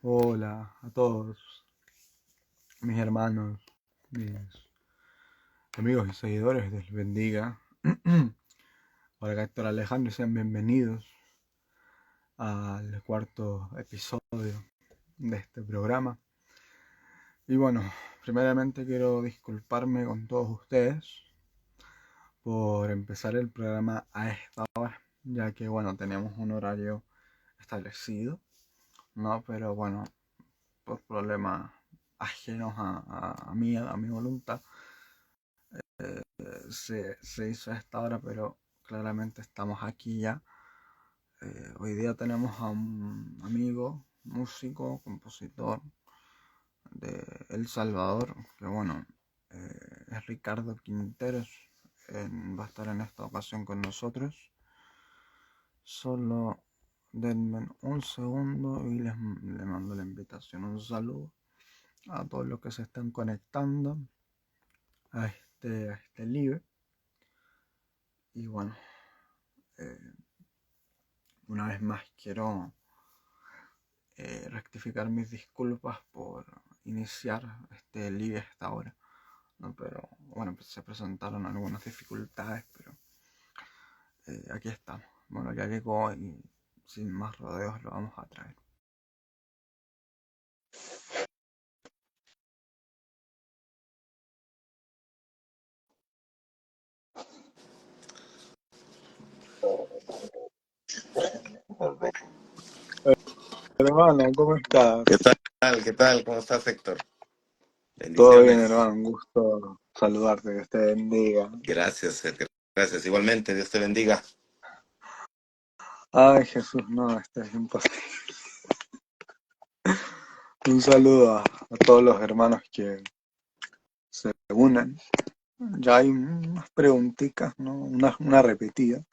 Hola a todos mis hermanos, mis amigos y seguidores, Dios les bendiga. Hola, acá Héctor Alejandro, sean bienvenidos al cuarto episodio de este programa. Y bueno, primeramente quiero disculparme con todos ustedes por empezar el programa a esta hora, ya que bueno, tenemos un horario establecido, ¿no? Pero bueno, por problemas ajenos a mi voluntad, se hizo a esta hora, pero claramente estamos aquí ya. Hoy día tenemos a un amigo, músico, compositor de El Salvador, que bueno, es Ricardo Quinteros. Va a estar en esta ocasión con nosotros. Solo denme un segundo y le mando la invitación. Un saludo a todos los que se están conectando a este live. Y bueno, eh, una vez más quiero rectificar mis disculpas por iniciar este live a esta hora, ¿no? Pero bueno, pues se presentaron algunas dificultades, pero aquí estamos. Bueno, ya llegó y sin más rodeos lo vamos a traer. Hermano, ¿cómo estás? ¿Qué tal? ¿Qué tal? ¿Cómo estás, Héctor? Todo bien, Bendiciones. hermano, un gusto saludarte, que te bendiga. Gracias, Héctor. Gracias. Igualmente, Dios te bendiga. Ay, Jesús, no, esto es imposible. Un saludo a todos los hermanos que se unen. Ya hay unas preguntitas, ¿no? Una repetida,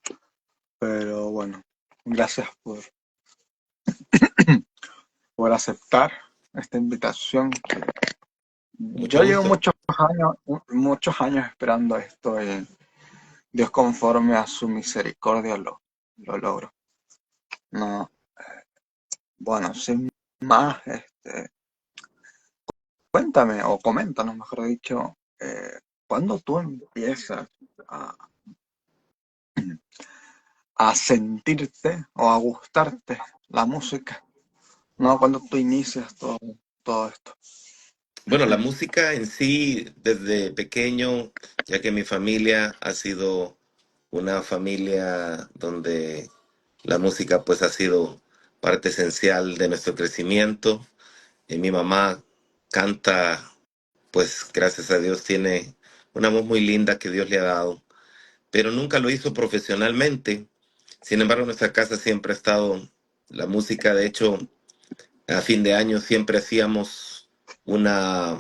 pero bueno, gracias por aceptar esta invitación. Yo Mucho llevo gusto. muchos años esperando esto y Dios conforme a su misericordia lo logro. No, bueno, sin más, cuéntame o coméntanos, mejor dicho, ¿cuándo tú empiezas a, a sentirte o a gustarte la música? ¿No? Cuando tú inicias todo esto. Bueno, la música en sí, desde pequeño, ya que mi familia ha sido una familia donde la música pues ha sido parte esencial de nuestro crecimiento. Mi mamá canta, pues gracias a Dios tiene una voz muy linda que Dios le ha dado, pero nunca lo hizo profesionalmente. Sin embargo, en nuestra casa siempre ha estado la música. De hecho, a fin de año siempre hacíamos una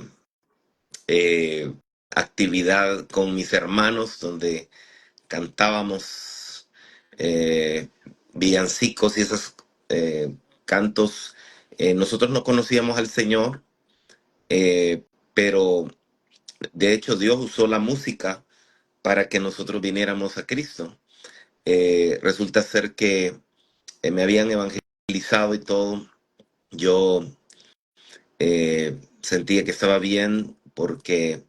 eh, actividad con mis hermanos donde cantábamos eh, villancicos y esos cantos. Nosotros no conocíamos al Señor, eh, pero de hecho Dios usó la música para que nosotros viniéramos a Cristo. Resulta ser que me habían evangelizado y todo. Yo sentía que estaba bien porque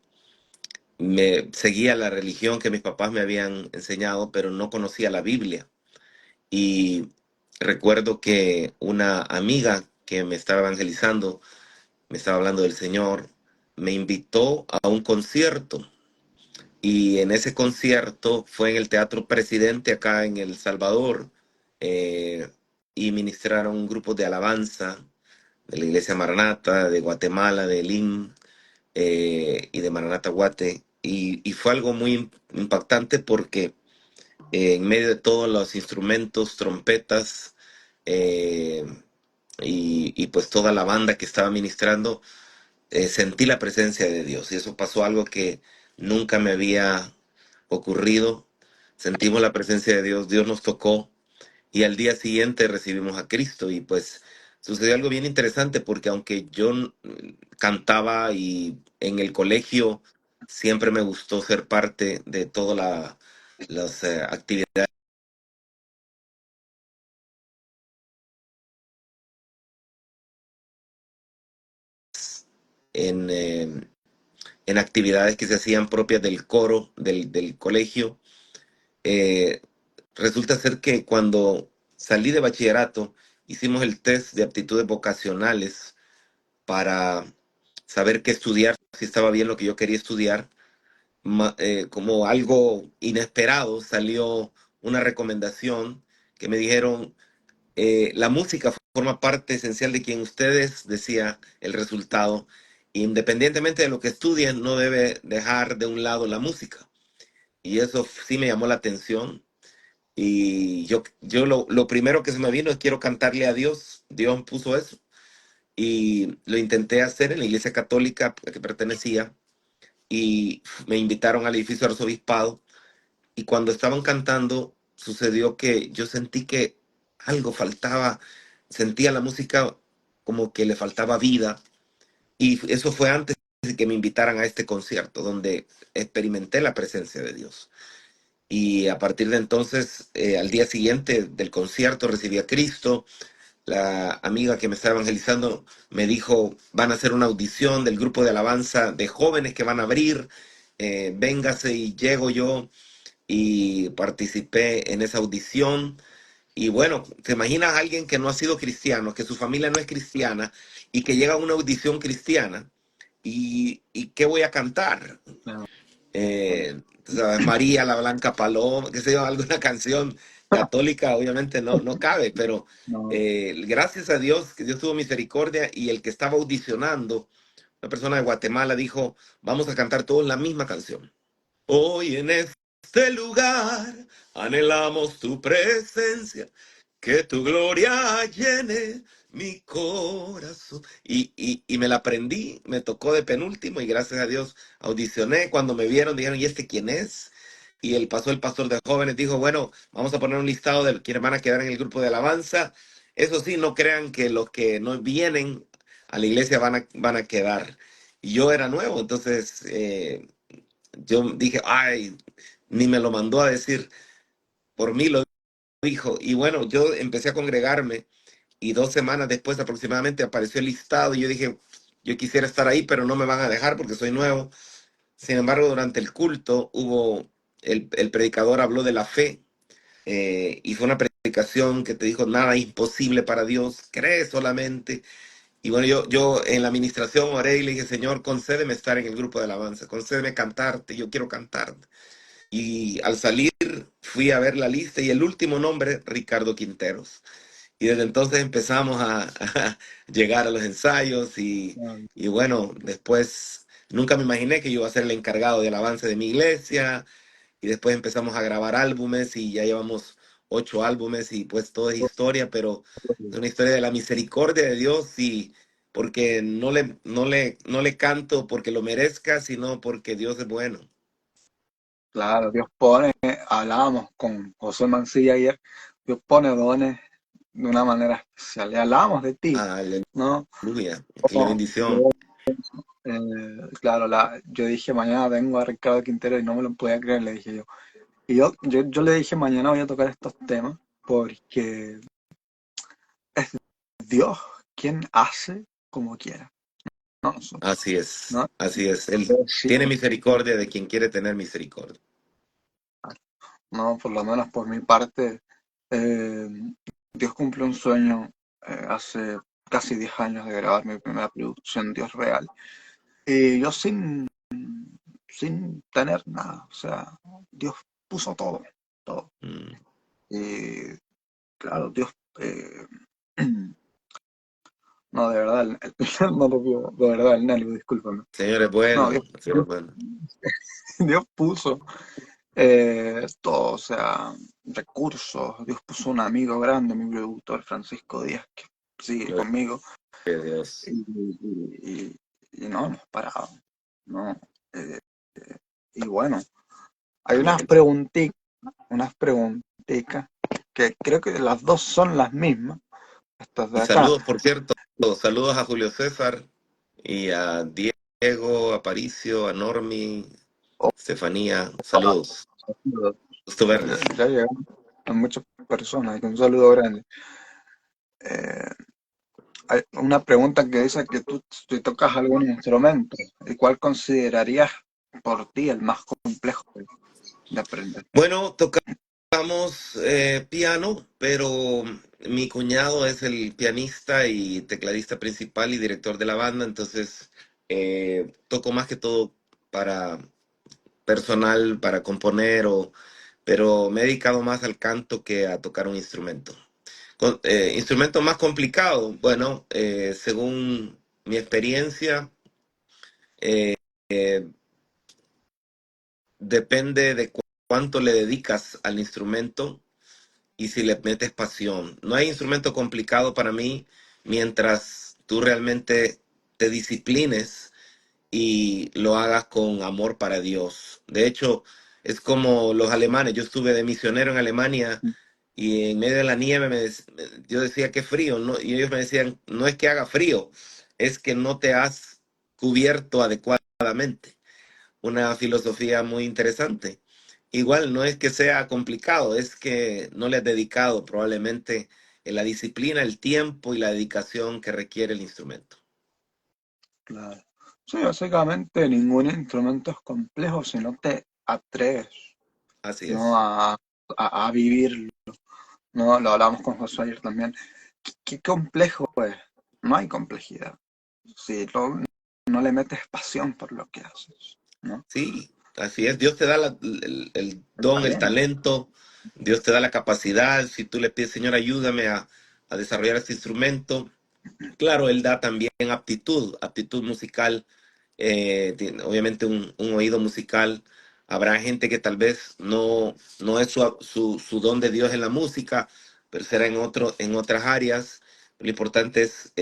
me seguía la religión que mis papás me habían enseñado, pero no conocía la Biblia. Y recuerdo que una amiga que me estaba evangelizando, me estaba hablando del Señor, me invitó a un concierto. Y en ese concierto fue en el Teatro Presidente acá en El Salvador. eh, y ministraron un grupo de alabanza de la Iglesia Maranata, de Guatemala, de Lim, y de Maranata Guate. Y fue algo muy impactante porque en medio de todos los instrumentos, trompetas, eh, y pues toda la banda que estaba ministrando, sentí la presencia de Dios. Y eso pasó algo que nunca me había ocurrido. Sentimos la presencia de Dios, Dios nos tocó y al día siguiente recibimos a Cristo. Y pues sucedió algo bien interesante porque aunque yo cantaba y en el colegio siempre me gustó ser parte de todas las actividades en actividades que se hacían propias del coro del colegio. Eh, Resulta ser que cuando salí de bachillerato, hicimos el test de aptitudes vocacionales para saber qué estudiar, si estaba bien lo que yo quería estudiar. Como algo inesperado salió una recomendación que me dijeron, la música forma parte esencial de quien ustedes, decía el resultado, independientemente de lo que estudien, no debe dejar de un lado la música. Y eso sí me llamó la atención. Y yo lo primero que se me vino es quiero cantarle a Dios. Dios puso eso. Y lo intenté hacer en la iglesia católica a la que pertenecía. Y me invitaron al edificio de arzobispado. Y cuando estaban cantando, sucedió que yo sentí que algo faltaba. Sentía la música como que le faltaba vida. Y eso fue antes de que me invitaran a este concierto, donde experimenté la presencia de Dios. Y a partir de entonces, al día siguiente del concierto, recibí a Cristo. La amiga que me estaba evangelizando me dijo, van a hacer una audición del grupo de alabanza de jóvenes que van a abrir, véngase, y llego yo y participé en esa audición. Y bueno, te imaginas a alguien que no ha sido cristiano, que su familia no es cristiana y que llega a una audición cristiana y ¿qué voy a cantar? No, ¿Sabes? María, la Blanca Paloma, qué sé yo, alguna canción católica, obviamente no cabe, pero no, gracias a Dios, que Dios tuvo misericordia, y el que estaba audicionando, una persona de Guatemala, dijo, vamos a cantar todos la misma canción. Hoy en este lugar anhelamos tu presencia, que tu gloria llene mi corazón. Y me la aprendí, me tocó de penúltimo y gracias a Dios audicioné. Cuando me vieron dijeron, ¿y este quién es? Y el pastor de jóvenes, dijo, bueno, vamos a poner un listado de quienes van a quedar en el grupo de alabanza. Eso sí, no crean que los que no vienen a la iglesia van a quedar. Y yo era nuevo, entonces yo dije, ay, ni me lo mandó a decir, por mí lo dijo. Y bueno, yo empecé a congregarme y 2 semanas después aproximadamente apareció el listado y yo dije, yo quisiera estar ahí, pero no me van a dejar porque soy nuevo. Sin embargo, durante el culto el predicador habló de la fe, y fue una predicación que te dijo, nada es imposible para Dios, cree solamente. Y bueno, yo en la administración oré y le dije, Señor, concédeme estar en el grupo de alabanza, concédeme cantarte, yo quiero cantar. Y al salir fui a ver la lista y el último nombre, Ricardo Quinteros. Y desde entonces empezamos a llegar a los ensayos no, y bueno, después nunca me imaginé que yo iba a ser el encargado del avance de mi iglesia, y después empezamos a grabar álbumes y ya llevamos 8 álbumes y pues todo es historia, pero es una historia de la misericordia de Dios, y porque no le canto porque lo merezca, sino porque Dios es bueno. claro, Dios pone, hablábamos con José Mancilla ayer, Dios pone dones de una manera especial. Y hablábamos de ti, ¿no? Aleluya, qué Como bendición. yo, claro, yo dije mañana vengo a Ricardo Quintero y no me lo podía creer, le dije yo. Y yo le dije mañana voy a tocar estos temas porque es Dios quien hace como quiera, no nosotros, Así es, ¿no? así es. Él Yo tiene sigo, misericordia de quien quiere tener misericordia. no, por lo menos por mi parte, eh, Dios cumplió un sueño hace casi 10 años de grabar mi primera producción, Dios Real. Y yo sin tener nada, o sea, Dios puso todo, todo. Mm. Y claro, Dios, no, de verdad, no lo puedo, de verdad, el Nelly, discúlpame. Señor es No, bueno, Dios, el Señor es bueno. Dios puso todo, o sea, recursos. Dios puso un amigo grande, mi productor Francisco Díaz, que sigue Gloria conmigo. a Dios. Y no hemos parado, ¿no? Eh, y bueno, hay Amén. unas preguntitas que creo que las dos son las mismas, estas de Y acá. saludos, por cierto, saludos a Julio César y a Diego Aparicio, a Normi, Estefanía. Saludos. Gusto verles. Ya llegaron a muchas personas, y un saludo grande. Eh, hay una pregunta que dice que tú tocas algún instrumento. ¿Y cuál considerarías por ti el más complejo de aprender? Bueno, tocamos piano, pero mi cuñado es el pianista y tecladista principal y director de la banda, entonces toco más que todo para personal, para componer, pero me he dedicado más al canto que a tocar un instrumento. Instrumento más complicado, bueno, según mi experiencia, eh, eh, depende de cuánto le dedicas al instrumento y si le metes pasión. No hay instrumento complicado para mí mientras tú realmente te disciplines y lo hagas con amor para Dios. De hecho, es como los alemanes. Yo estuve de misionero en Alemania y en medio de la nieve yo decía que frío, ¿no? Y ellos me decían, no es que haga frío, es que no te has cubierto adecuadamente. Una filosofía muy interesante. Igual no es que sea complicado, es que no le has dedicado probablemente la disciplina, el tiempo y la dedicación que requiere el instrumento. Claro. Sí, básicamente ningún instrumento es complejo si no te atreves, Así ¿no? es. A vivirlo, ¿no? Lo hablamos con Josué ayer también. ¿Qué complejo es? No hay complejidad. Si no le metes pasión por lo que haces, ¿no? Sí, así es. Dios te da el El don, el talento. talento, Dios te da la capacidad. Si tú le pides, Señor, ayúdame a desarrollar este instrumento, claro, Él da también aptitud, aptitud musical, obviamente un oído musical. Habrá gente que tal vez no es su don de Dios en la música, pero será en otras áreas. Lo importante es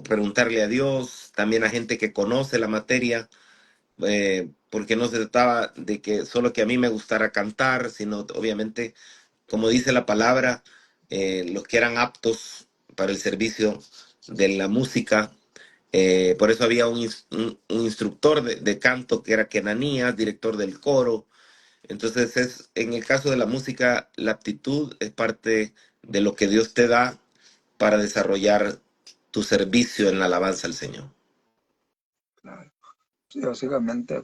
preguntarle a Dios, también a gente que conoce la materia, porque no se trataba de que solo que a mí me gustara cantar, sino obviamente, como dice la palabra, los que eran aptos para el servicio de la música. Por eso había un instructor de canto que era Kenanías, director del coro. Entonces, en el caso de la música, la aptitud es parte de lo que Dios te da para desarrollar tu servicio en la alabanza al Señor. Claro. Sí, básicamente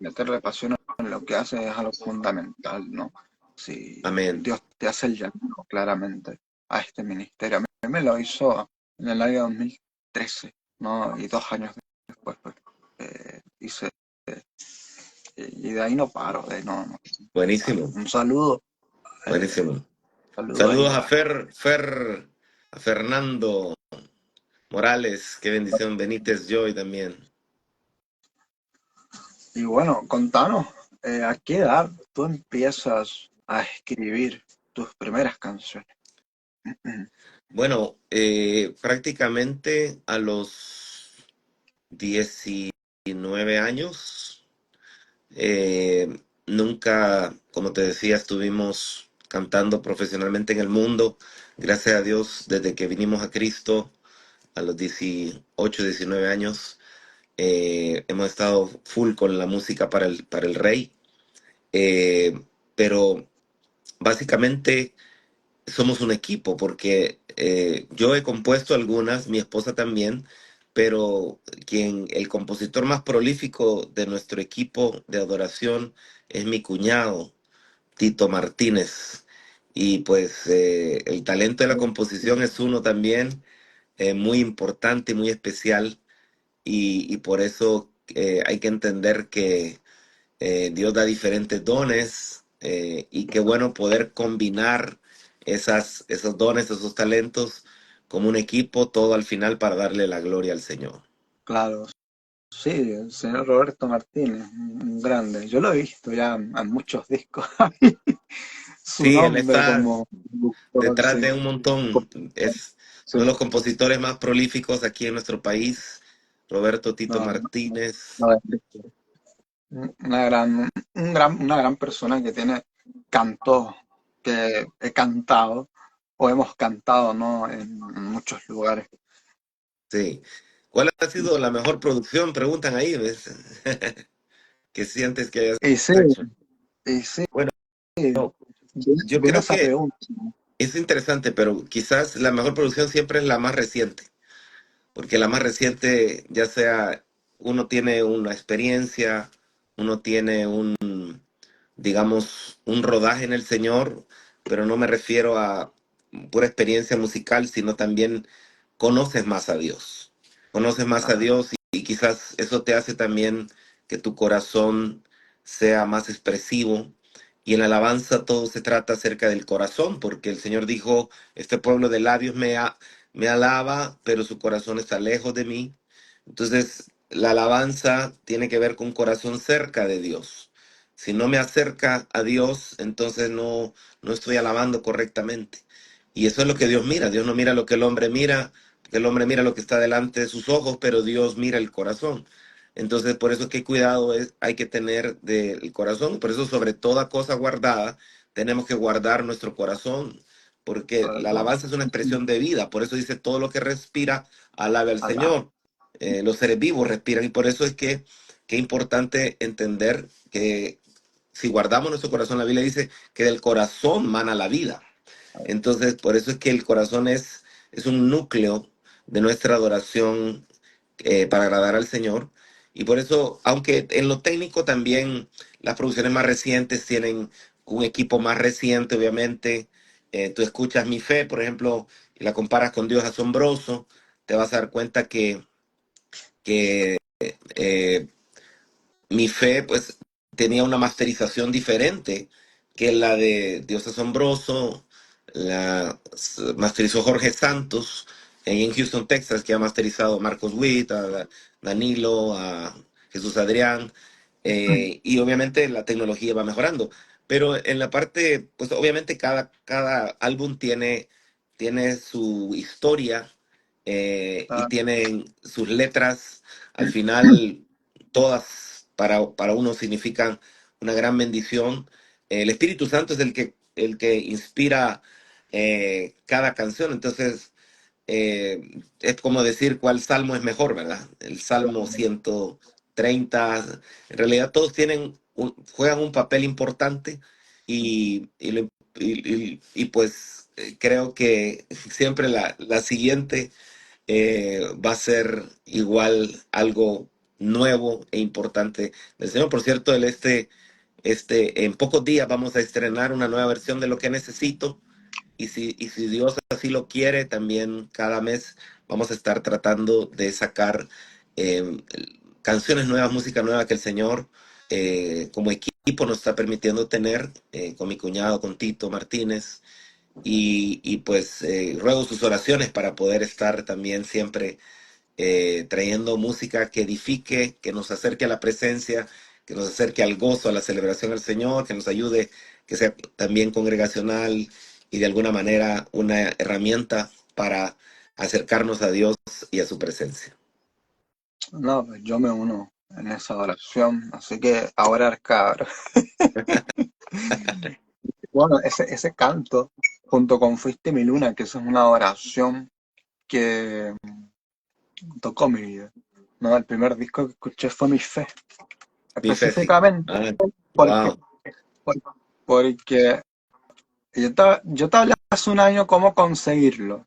meterle pasión en lo que haces es algo fundamental, ¿no? Si Amén. Dios te hace el llamado claramente a este ministerio. A mí me lo hizo en el año 2013, ¿no? Y 2 años después, pues, hice, y de ahí no paro, de ahí no paro. Buenísimo, Un saludo, buenísimo. saludo ahí Saludos a a Fernando Morales, qué bendición, Benítez Joy también. y bueno, contanos, ¿a qué edad tú empiezas a escribir tus primeras canciones? Bueno, prácticamente a los 19 años, nunca, como te decía, estuvimos cantando profesionalmente en el mundo. Gracias a Dios, desde que vinimos a Cristo a los 18, 19 años, hemos estado full con la música para el Rey. Eh, pero básicamente somos un equipo porque yo he compuesto algunas, mi esposa también, pero el compositor más prolífico de nuestro equipo de adoración es mi cuñado, Tito Martínez. Y pues el talento de la composición es uno también muy importante y muy especial y por eso hay que entender que Dios da diferentes dones y qué bueno poder combinar esos dones, esos talentos como un equipo, todo al final para darle la gloria al Señor. Claro, sí, el señor Roberto Martínez, un grande. Yo lo he visto ya en muchos discos. Su Sí, él nombre está como productor, detrás sí. de un montón, es Sí, uno de los compositores más prolíficos aquí en nuestro país, Roberto Tito no, Martínez. no, una gran persona que tiene cantos que he cantado o hemos cantado, ¿no? En muchos lugares. Sí. ¿Cuál ha sido la mejor producción? Preguntan ahí, ¿ves? ¿Qué sientes que hayas Y sí, hecho? y sí, Bueno, yo viene creo esa que pregunta. es interesante, pero quizás la mejor producción siempre es la más reciente. porque la más reciente, ya sea uno tiene una experiencia, uno tiene digamos, un rodaje en el Señor, pero no me refiero a pura experiencia musical, sino también conoces más a Dios. Conoces más a Claro, Dios y quizás eso te hace también que tu corazón sea más expresivo. Y en la alabanza todo se trata acerca del corazón, porque el Señor dijo, este pueblo de labios me alaba, pero su corazón está lejos de mí. Entonces, la alabanza tiene que ver con un corazón cerca de Dios. Si no me acerca a Dios, entonces no estoy alabando correctamente. Y eso es lo que Dios mira. Dios no mira lo que el hombre mira, porque el hombre mira lo que está delante de sus ojos, pero Dios mira el corazón. Entonces, por eso qué cuidado hay que tener del corazón. Por eso, sobre toda cosa guardada, tenemos que guardar nuestro corazón, porque sobre la todo. alabanza es una expresión de vida. Por eso dice, todo lo que respira, alabe al Alá. Señor. Los seres vivos respiran y por eso es que es importante entender que si guardamos nuestro corazón, la Biblia dice que del corazón mana la vida. Entonces, por eso es que el corazón es un núcleo de nuestra adoración para agradar al Señor. Y por eso, aunque en lo técnico también las producciones más recientes tienen un equipo más reciente, obviamente, tú escuchas Mi Fe, por ejemplo, y la comparas con Dios Asombroso, te vas a dar cuenta que eh, Mi Fe, pues, tenía una masterización diferente que la de Dios Asombroso. Masterizó Jorge Santos ahí en Houston, Texas, que ha masterizado a Marcos Witt, a Danilo, a Jesús Adrián, y obviamente la tecnología va mejorando. Pero en la parte, pues obviamente cada álbum tiene su historia y Ah, tienen sus letras. Al final, todas para uno significan una gran bendición. El Espíritu Santo es el que inspira cada canción. Entonces, es como decir cuál salmo es mejor, ¿verdad? El Salmo 130. En realidad, todos juegan un papel importante pues creo que siempre la siguiente va a ser igual algo nuevo e importante del Señor. Por cierto, en pocos días vamos a estrenar una nueva versión de Lo que necesito. Y si Dios así lo quiere, también cada mes vamos a estar tratando de sacar eh, canciones nuevas, música nueva que el Señor como equipo nos está permitiendo tener con mi cuñado, con Tito Martínez. Y pues ruego sus oraciones para poder estar también siempre trayendo música que edifique, que nos acerque a la presencia, que nos acerque al gozo, a la celebración al Señor, que nos ayude, que sea también congregacional y de alguna manera una herramienta para acercarnos a Dios y a su presencia. no, pues yo me uno en esa oración, así que a orar, cabrón. Bueno, ese canto, junto con Fuiste mi luna, que eso es una oración que tocó mi vida. No, el primer disco que escuché fue Mi Fe, Mi fe sí. específicamente Ah, porque, wow, por- porque yo te hablé hace un año cómo conseguirlo.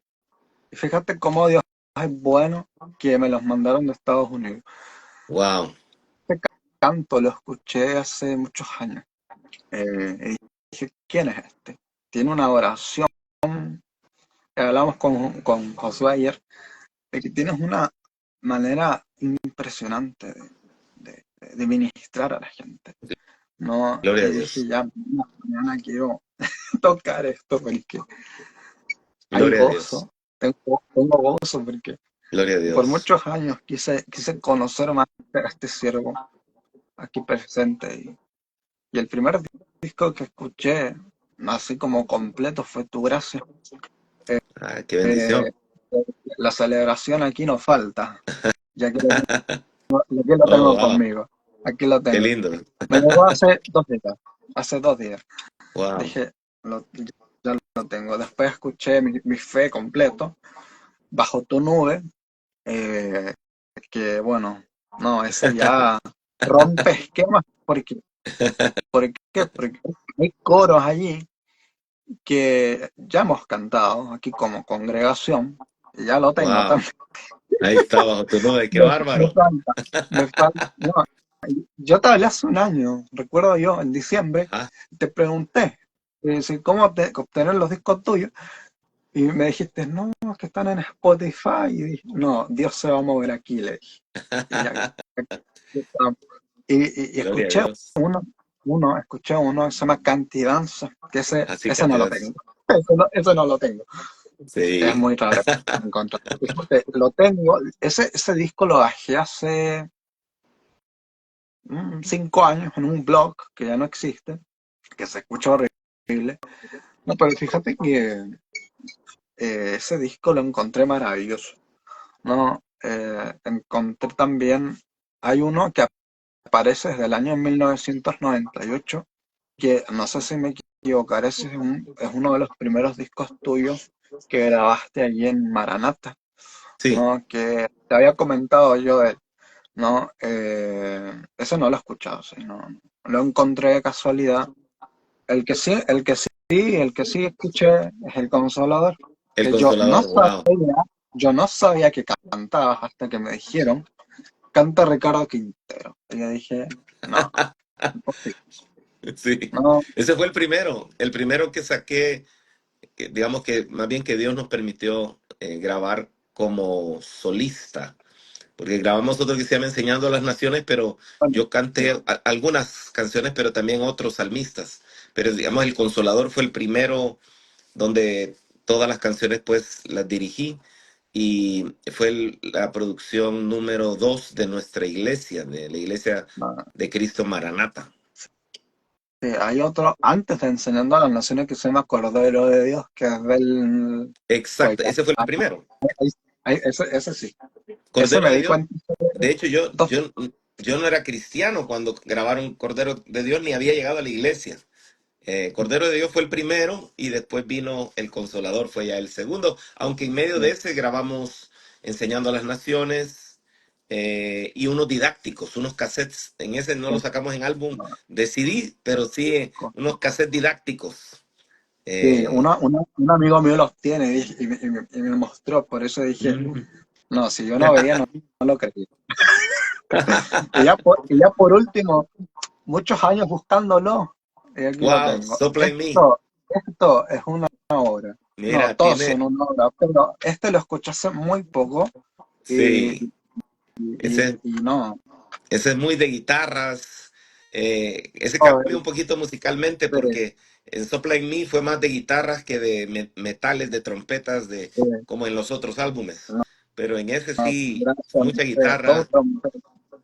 Y fíjate cómo Dios es bueno que me los mandaron de Estados Unidos. wow. Este canto lo escuché hace muchos años. Y dije, ¿quién es este? Tiene una oración que hablamos con Josué ayer, de que tienes una manera impresionante de ministrar a la gente. No, Gloria y a dije, Dios. ya, mañana quiero tocar esto porque hay Gloria a Dios. gozo, tengo gozo porque Gloria a por Dios. muchos años quise conocer más a este siervo aquí presente y el primer disco que escuché, así como completo, fue Tu Gracia. Ah, qué Eh, bendición. la celebración aquí no falta, ya que lo Oh, tengo wow. conmigo, aquí lo Qué tengo. lindo. Me llegó hace 2 días. Wow. Dije, ya lo tengo. Después escuché mi fe completo, Bajo tu nube, eh, que bueno, no, ese ya rompe esquemas ¿por qué? Porque hay coros allí que ya hemos cantado aquí como congregación, y ya lo tengo Wow. también. Ahí está, bajo tu nube, qué Me bárbaro. falta, me falta. No, yo te hablé hace un año, recuerdo yo, en diciembre, Ajá. te pregunté si cómo obtener los discos tuyos y me dijiste, no, es que están en Spotify. Y dije, no, Dios se va a mover aquí, le dije. Y ya, y Gloria a escuché Dios. escuché uno que se llama Cantidanza, que Así ese que no te lo das. tengo. Ese no lo tengo. Es Sí. muy raro encontrar. Fíjate, lo tengo, ese disco lo bajé hace 5 años en un blog que ya no existe, que se escucha horrible. No, pero fíjate que ese disco lo encontré maravilloso. No, encontré también, hay uno que aparece desde el año 1998, que no sé si me equivocaré, ese es uno de los primeros discos tuyos que grabaste allí en Maranata, Sí, ¿no? Que te había comentado yo de él, ¿no? Ese no lo he escuchado, sí, no, lo encontré de casualidad. El que sí escuché es El Consolador, el que consolador, wow. yo no sabía que cantabas hasta que me dijeron, canta Ricardo Quintero. Y yo dije, no, imposible. Sí. No, Ese fue el primero que saqué, que, digamos que más bien que Dios nos permitió grabar como solista. Porque grabamos otro que se llama Enseñando a las Naciones, pero bueno, yo sí, canté algunas canciones, pero también otros salmistas. Pero digamos, El Consolador fue el primero donde todas las canciones pues las dirigí y fue la producción número 2 de nuestra iglesia, de la iglesia no. de Cristo Maranata. Sí, hay otro antes de Enseñando a las Naciones que se llama Cordero de Dios, que es del... Pues Exacto, ya, ese fue el primero. ese sí, ese Cordero me de di Dios. cuenta. De hecho, yo no era cristiano cuando grabaron Cordero de Dios ni había llegado a la iglesia. Cordero de Dios fue el primero y después vino El Consolador, fue ya el segundo, aunque en medio de Sí, ese grabamos Enseñando a las Naciones y unos didácticos, unos cassettes. En ese no sí, lo sacamos en álbum no, de CD, pero sí unos cassettes didácticos. sí, Eh, un amigo mío los tiene y me mostró, por eso dije, mm. no, si yo no veía, no lo creía. Y ya por último, muchos años buscándolo, y aquí lo Wow, tengo. Sopla en mí. Esto es una obra. No, Mira, todos son tiene, una obra, pero este lo escuché hace muy poco y, sí, ese, y no. ese es muy de guitarras. Ese cambia Joder, un poquito musicalmente sí, porque en Sopla en mí fue más de guitarras que de metales, de trompetas, sí, como en los otros álbumes. no, Pero en ese no, sí, gracias, mucha todo, guitarra.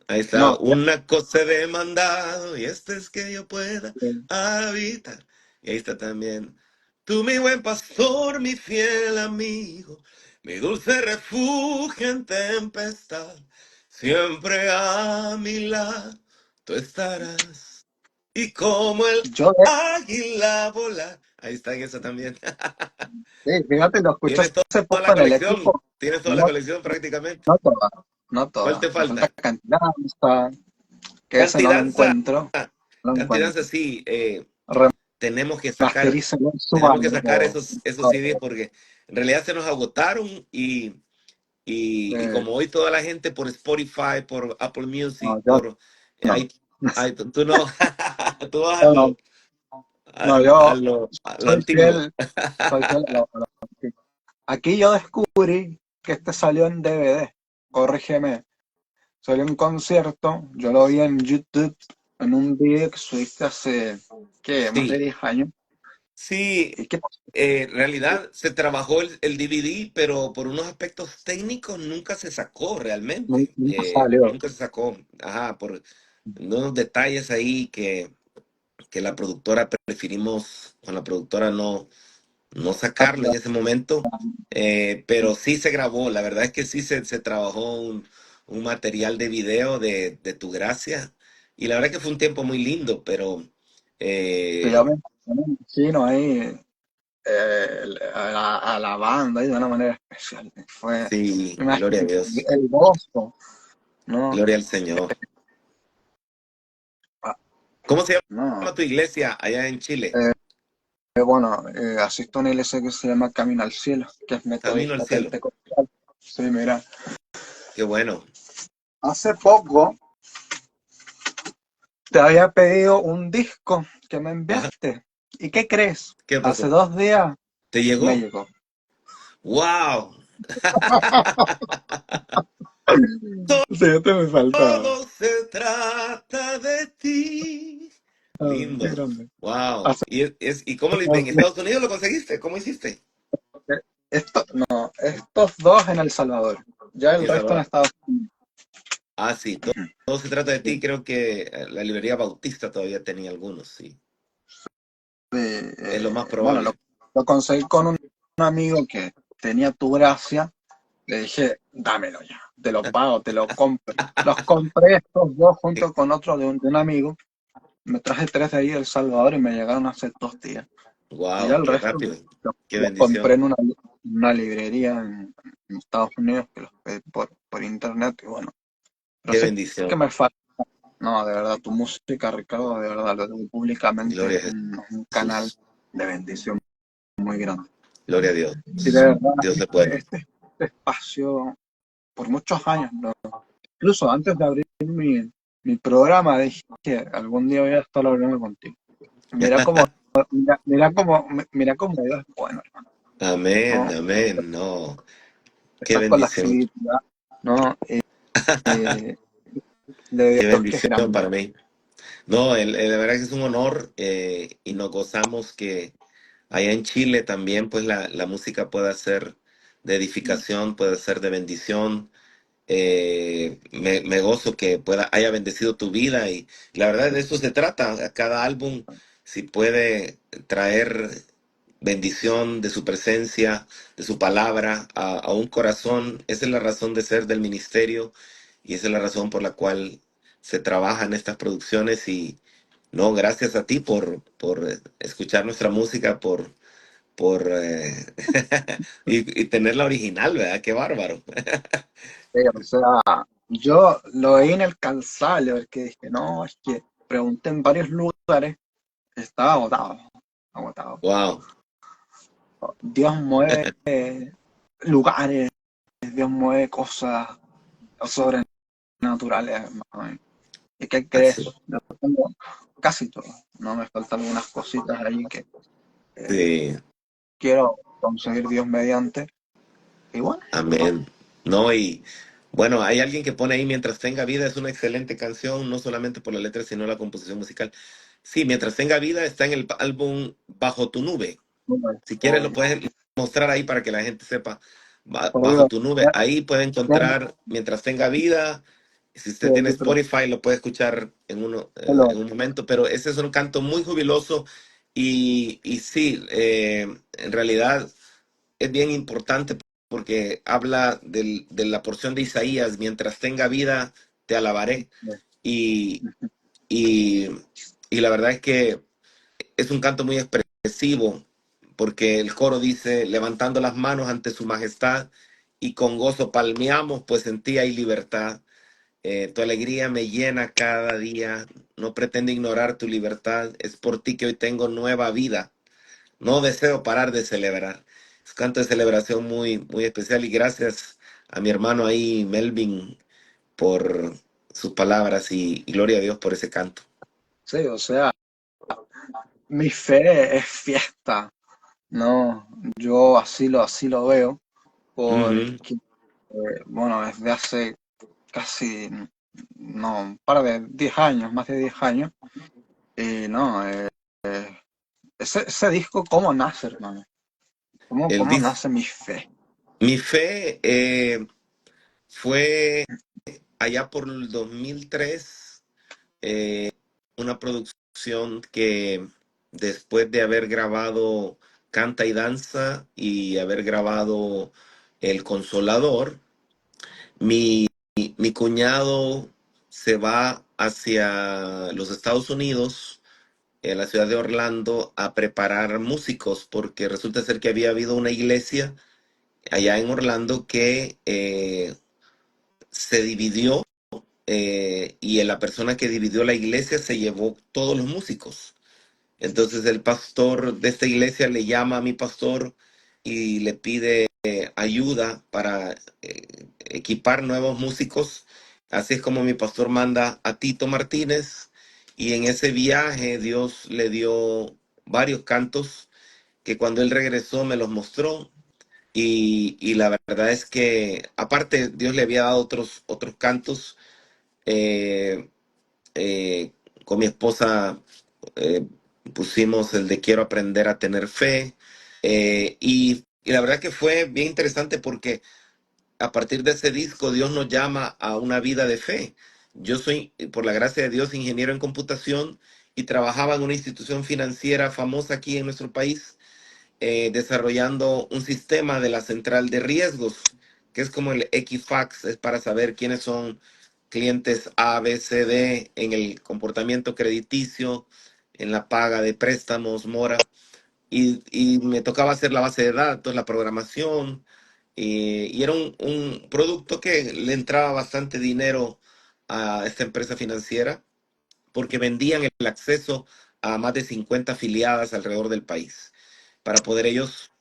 Ahí está. no, Una cosa he demandado y esta es que yo pueda sí, habitar. Y ahí está también. Tú, mi buen pastor, mi fiel amigo, mi dulce refugio en tempestad. Siempre a mi lado tú estarás. Y como el yo águila volar. Ahí está en esa también. sí, fíjate, lo escuché Tienes hace toda poco la en el colección. equipo, Tienes toda la no, colección prácticamente. no toda, no ¿Cuál toda, te me falta falta? cantidad, que ese no lo Cantidanza. encuentro, no lo Cantidanza, encuentro. sí. Remasterícelo, Tenemos que súbanlo sacar todo, esos todo, CDs porque en realidad se nos agotaron y eh, como hoy toda la gente por Spotify, por Apple no, Music, yo por no, tú no, tú vas yo no, no, yo a lo soy antiguo. soy fiel a lo antiguo. Aquí yo descubrí que este salió en DVD, corrígeme, salió en concierto, yo lo vi en YouTube, en un video que subiste hace, ¿qué? Más de Sí, 10 años. sí, ¿Y qué pasó? en realidad se trabajó el DVD, pero por unos aspectos técnicos nunca se sacó realmente. Nunca salió. Nunca se sacó. Ajá, por unos detalles ahí que la productora preferimos, con la productora no sacarlo en ese momento, pero sí se grabó, la verdad es que sí se trabajó un material de video de Tu Gracia, y la verdad que fue un tiempo muy lindo, pero Que yo eh, me imagino ahí a la banda ahí de una manera especial. Fue, sí, me gloria a imagino, Dios, el gozo, ¿no? gloria al Señor. Ah, ¿Cómo se no. llama tu iglesia allá en Chile? Eh, bueno, asisto a una iglesia que se llama Camino al Cielo, que es Camino al metodista cielo. pentecostal. Sí, mira. qué bueno. Hace poco te había pedido un disco que me Ajá. enviaste. ¿Y qué crees? ¿Qué Hace pasó? 2 días ¿Te me llegó? llegó. ¡Wow! Sí, este me faltaba. Todo se trata de ti. Qué Lindo. grande. Wow. Hace ¿Y cómo en 2 días. Estados Unidos lo conseguiste? ¿Cómo hiciste? No, estos dos en El Salvador. Ya el En resto en Salvador. Estados Unidos. Ah, sí, todo se trata de ti. Creo que la librería Bautista todavía tenía algunos, sí. Es lo más Bueno, probable. lo conseguí con un amigo que tenía tu gracia. Le dije, dámelo ya, te lo pago, te lo compro. Los compré estos dos junto con otro de un amigo. Me traje 3 de ahí de El Salvador y me llegaron hace 2 días. Y ya Wow, el qué resto rápido. Qué los compré bendición. en una librería en Estados Unidos que los pedí por internet. Y bueno, pero Qué sé que bendición. me falta. No, de verdad, tu música, Ricardo, de verdad, lo digo públicamente, Gloria es a un canal Jesús. de bendición muy grande. Gloria a Dios. Sí, de verdad, Dios es bueno. este espacio, por muchos años, ¿no? Incluso antes de abrir mi programa, dije que algún día voy a estar hablando contigo. Mira cómo, mira cómo Dios es bueno, hermano. Amén, ¿No? amén. No, qué Empezar con la bendición. actividad, ¿no? Eh, de Qué Dios que es bendición grande. para mí. No, de verdad que es un honor y nos gozamos que allá en Chile también pues la música pueda ser de edificación, pueda ser de bendición. Me gozo que haya bendecido tu vida y la verdad de eso se trata. Cada álbum, si puede traer bendición de su presencia, de su palabra a un corazón, esa es la razón de ser del ministerio y esa es la razón por la cual se trabaja en estas producciones y no, gracias a ti por escuchar nuestra música, por y tener la original, ¿verdad? Qué bárbaro. O sea, yo lo veí en el calzable, porque dije, no, es que pregunté en varios lugares, estaba agotado, agotado. Wow. Dios mueve lugares, Dios mueve cosas sobrenaturales, hermano. ¿Y qué crees? Así. Yo tengo casi todo, no me faltan algunas cositas ahí que eh, Sí, quiero conseguir Dios mediante. Y bueno, amén. No, y bueno, hay alguien que pone ahí Mientras tenga vida, es una excelente canción, no solamente por la letra, sino la composición musical. Sí, Mientras tenga vida está en el álbum Bajo tu nube. Si quieres lo puedes mostrar ahí para que la gente sepa. Bajo tu nube, ahí puede encontrar Mientras tenga vida. Si usted tiene Spotify lo puede escuchar en un momento, pero ese es un canto muy jubiloso y sí, en realidad es bien importante porque habla de la porción de Isaías, mientras tenga vida, te alabaré. Y, y, y la verdad es que es un canto muy expresivo porque el coro dice, levantando las manos ante su majestad y con gozo palmeamos, pues en ti hay libertad. Tu alegría me llena cada día, no pretendo ignorar tu libertad, es por ti que hoy tengo nueva vida. No deseo parar de celebrar. Es un canto de celebración muy, muy especial y gracias a mi hermano ahí, Melvin, por sus palabras y gloria a Dios por ese canto. sí, o sea, mi fe es fiesta, ¿no? Yo así lo veo, Ujú. porque, bueno, desde hace casi, no, un par de 10 años, más de 10 años, y no, ese disco, ¿cómo nace, hermano? ¿Cómo, El cómo dis- nace mi fe? Mi fe fue allá por el 2003, una producción que después de haber grabado Canta y Danza y haber grabado El Consolador, mi cuñado se va hacia los Estados Unidos, en la ciudad de Orlando, a preparar músicos, porque resulta ser que había habido una iglesia allá en Orlando que se dividió y la persona que dividió la iglesia se llevó todos los músicos. Entonces el pastor de esta iglesia le llama a mi pastor y le pide ayuda para equipar nuevos músicos. Así es como mi pastor manda a Tito Martínez. Y en ese viaje Dios le dio varios cantos que cuando él regresó me los mostró. Y la verdad es que aparte Dios le había dado otros cantos. eh, eh, con mi esposa eh, pusimos el de Quiero aprender a tener fe. Y la verdad que fue bien interesante porque a partir de ese disco Dios nos llama a una vida de fe. Yo soy, por la gracia de Dios, ingeniero en computación y trabajaba en una institución financiera famosa aquí en nuestro país, desarrollando un sistema de la central de riesgos, que es como el Equifax, es para saber quiénes son clientes A, B, C, D en el comportamiento crediticio, en la paga de préstamos, mora. Y me tocaba hacer la base de datos, la programación, y era un producto que le entraba bastante dinero a esta empresa financiera porque vendían el acceso a más de 50 afiliadas alrededor del país para poder ellos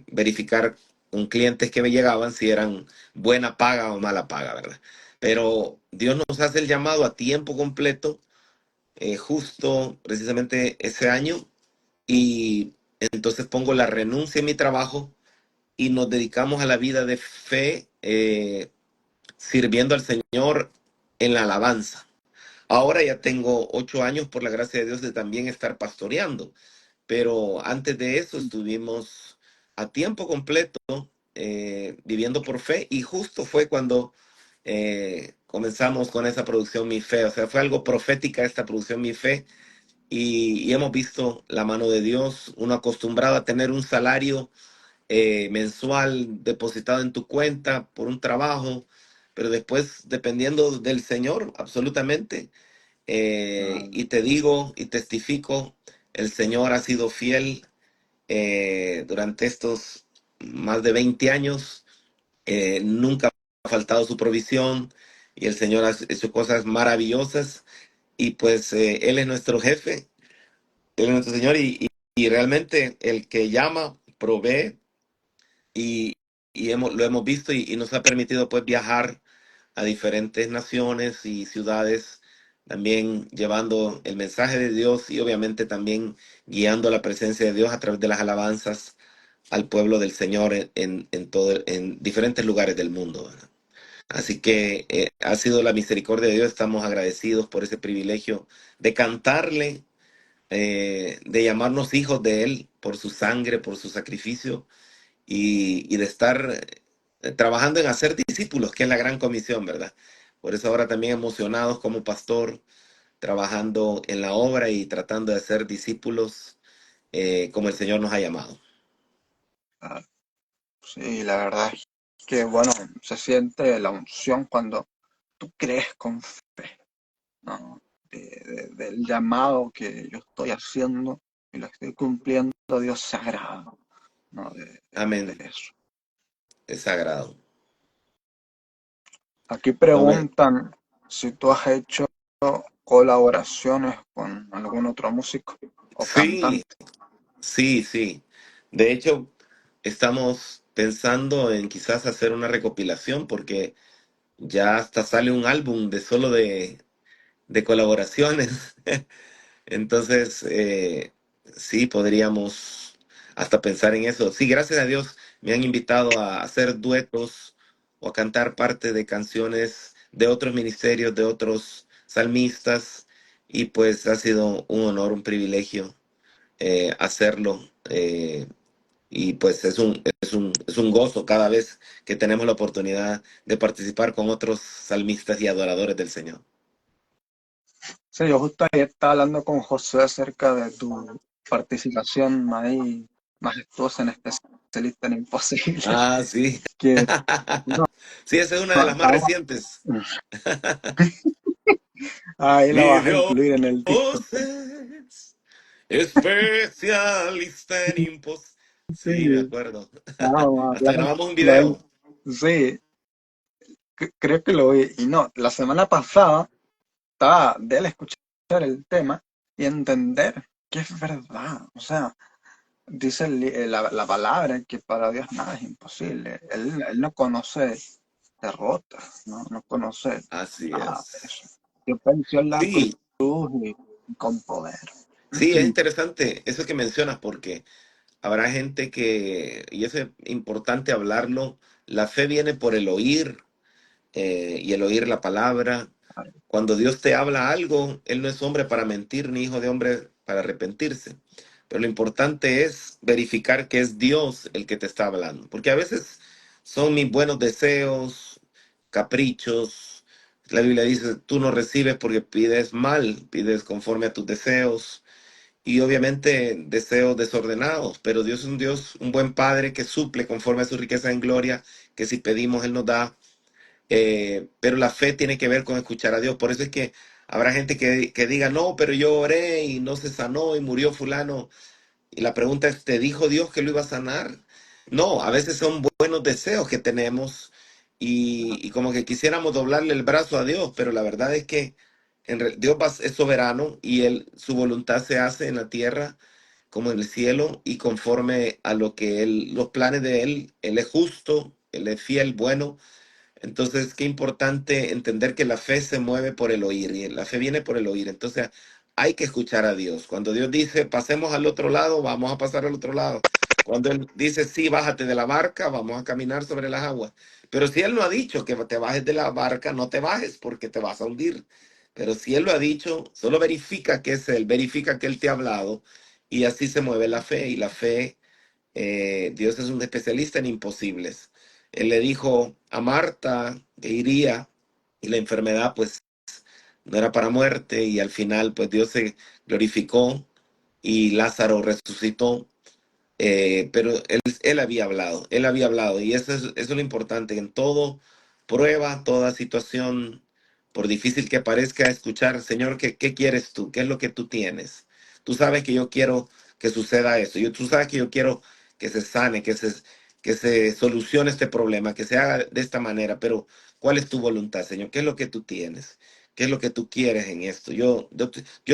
verificar con clientes que me llegaban si eran buena paga o mala paga, ¿verdad? Pero Dios nos hace el llamado a tiempo completo, justo precisamente ese año, y entonces pongo la renuncia en mi trabajo y nos dedicamos a la vida de fe, sirviendo al Señor en la alabanza. Ahora ya tengo 8 años, por la gracia de Dios, de también estar pastoreando, pero antes de eso estuvimos a tiempo completo, viviendo por fe, y justo fue cuando comenzamos con esa producción Mi Fe. O sea, fue algo profética esta producción Mi Fe, y hemos visto la mano de Dios. Uno acostumbrado a tener un salario mensual depositado en tu cuenta por un trabajo, pero después, dependiendo del Señor, absolutamente. Y te digo y testifico, el Señor ha sido fiel durante estos más de 20 años. Nunca ha faltado su provisión y el Señor ha hecho cosas maravillosas. Y pues Él es nuestro jefe, Él es nuestro Señor, y realmente el que llama, provee, y, lo hemos visto, y nos ha permitido pues viajar a diferentes naciones y ciudades, también llevando el mensaje de Dios y obviamente también guiando la presencia de Dios a través de las alabanzas al pueblo del Señor en diferentes lugares del mundo, ¿verdad? Así que ha sido la misericordia de Dios. Estamos agradecidos por ese privilegio de cantarle, de llamarnos hijos de Él por su sangre, por su sacrificio, y de estar trabajando en hacer discípulos, que es la gran comisión, ¿verdad? Por eso ahora también emocionados como pastor, trabajando en la obra y tratando de hacer discípulos como el Señor nos ha llamado. Ah, sí, la verdad es que, bueno, se siente la unción cuando tú crees con fe, ¿no? Del llamado que yo estoy haciendo y lo estoy cumpliendo, Dios se agrada, ¿no? De Amén. eso. Es sagrado. Aquí Tome- preguntan si tú has hecho colaboraciones con algún otro músico o Sí, cantante. sí, sí. De hecho, estamos pensando en quizás hacer una recopilación porque ya hasta sale un álbum de solo de colaboraciones. Entonces, sí, podríamos hasta pensar en eso. Sí, gracias a Dios me han invitado a hacer duetos o a cantar parte de canciones de otros ministerios, de otros salmistas, y pues ha sido un honor, un privilegio hacerlo. Y pues es un gozo cada vez que tenemos la oportunidad de participar con otros salmistas y adoradores del Señor. Sí, yo justo ayer estaba hablando con José acerca de tu participación ahí majestuosa en Especialista en Imposible, Ah, sí. que no, Sí, esa es una de las más acabamos- recientes. ahí la Mi vas a Dios incluir en el disco. es especialista en impos. Sí, me Sí, acuerdo. vamos a Hasta hablar grabamos un de él. video. Sí, creo que lo vi. Y no, la semana pasada estaba de él escuchar el tema y entender que es verdad. O sea, dice la palabra que para Dios nada es imposible. Él no conoce derrota, no conoce Así nada de eso. es. Yo venció en la Sí, cruz y con poder. sí, es interesante eso que mencionas porque habrá gente y eso es importante hablarlo, la fe viene por el oír y el oír la palabra. Cuando Dios te habla algo, Él no es hombre para mentir, ni hijo de hombre para arrepentirse. Pero lo importante es verificar que es Dios el que te está hablando. Porque a veces son mis buenos deseos, caprichos. La Biblia dice, tú no recibes porque pides mal, pides conforme a tus deseos. Y obviamente deseos desordenados, pero Dios es un Dios, un buen Padre que suple conforme a su riqueza en gloria, que si pedimos Él nos da. Pero la fe tiene que ver con escuchar a Dios. Por eso es que habrá gente que diga, no, pero yo oré y no se sanó y murió fulano. Y la pregunta es, ¿te dijo Dios que lo iba a sanar? No, a veces son buenos deseos que tenemos y como que quisiéramos doblarle el brazo a Dios, pero la verdad es que Dios es soberano y su voluntad se hace en la tierra como en el cielo y conforme a lo que los planes de Él es justo, Él es fiel, bueno. Entonces, qué importante entender que la fe se mueve por el oír y la fe viene por el oír. Entonces, hay que escuchar a Dios. Cuando Dios dice, pasemos al otro lado, vamos a pasar al otro lado. Cuando Él dice, sí, bájate de la barca, vamos a caminar sobre las aguas. Pero si Él no ha dicho que te bajes de la barca, no te bajes porque te vas a hundir. Pero si Él lo ha dicho, solo verifica que es Él, verifica que Él te ha hablado y así se mueve la fe. Y la fe Dios es un especialista en imposibles. Él le dijo a Marta que iría y la enfermedad pues no era para muerte y al final pues Dios se glorificó y Lázaro resucitó. Pero él había hablado y eso es lo importante en todo prueba, toda situación, por difícil que parezca, escuchar, Señor, ¿qué quieres tú? ¿Qué es lo que tú tienes? Tú sabes que yo quiero que suceda eso, tú sabes que yo quiero que se sane, que se solucione este problema, que se haga de esta manera, pero ¿cuál es tu voluntad, Señor? ¿Qué es lo que tú tienes? ¿Qué es lo que tú quieres en esto? Yo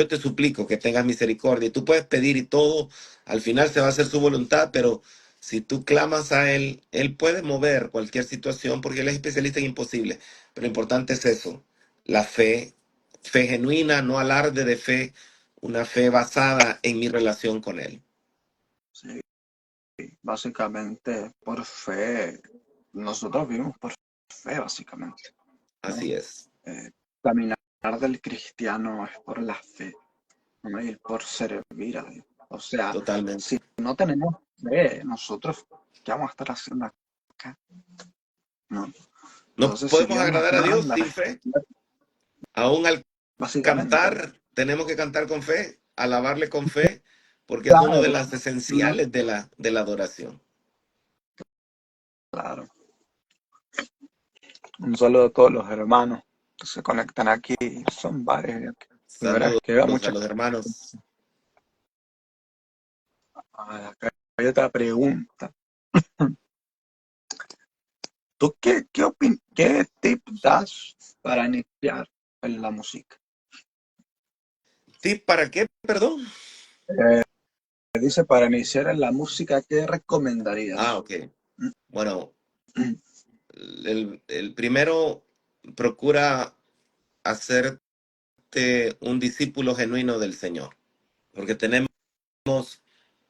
te suplico que tengas misericordia y tú puedes pedir y todo al final se va a hacer su voluntad, pero si tú clamas a Él, Él puede mover cualquier situación porque Él es especialista en imposible. Pero lo importante es eso, la fe, fe genuina, no alarde de fe, una fe basada en mi relación con Él. Sí, básicamente por fe. Nosotros vivimos por fe, básicamente, ¿no? Así es, Eh, Caminar del cristiano es por la fe, ¿no? Y por servir a Dios. O sea, si totalmente. no tenemos fe, nosotros, ¿qué vamos a estar haciendo acá? ¿No? No Entonces, si podemos Dios nos agradar a Dios manda, sin fe. Aún al básicamente, cantar, tenemos que cantar con fe, alabarle con fe, porque es una de claro, las ¿no? esenciales de la adoración. Claro. Un saludo a todos los hermanos que se conectan aquí. Son varios. Primera vez Saludos que veo a muchas. los hermanos. Acá hay otra pregunta. ¿Tú qué tip das para iniciar en la música? ¿Sí? ¿Para qué? Perdón. Eh, Dice, para iniciar en la música, ¿qué Ah, recomendarías? ok. Bueno, el primero procura hacerte un discípulo genuino del Señor, porque tenemos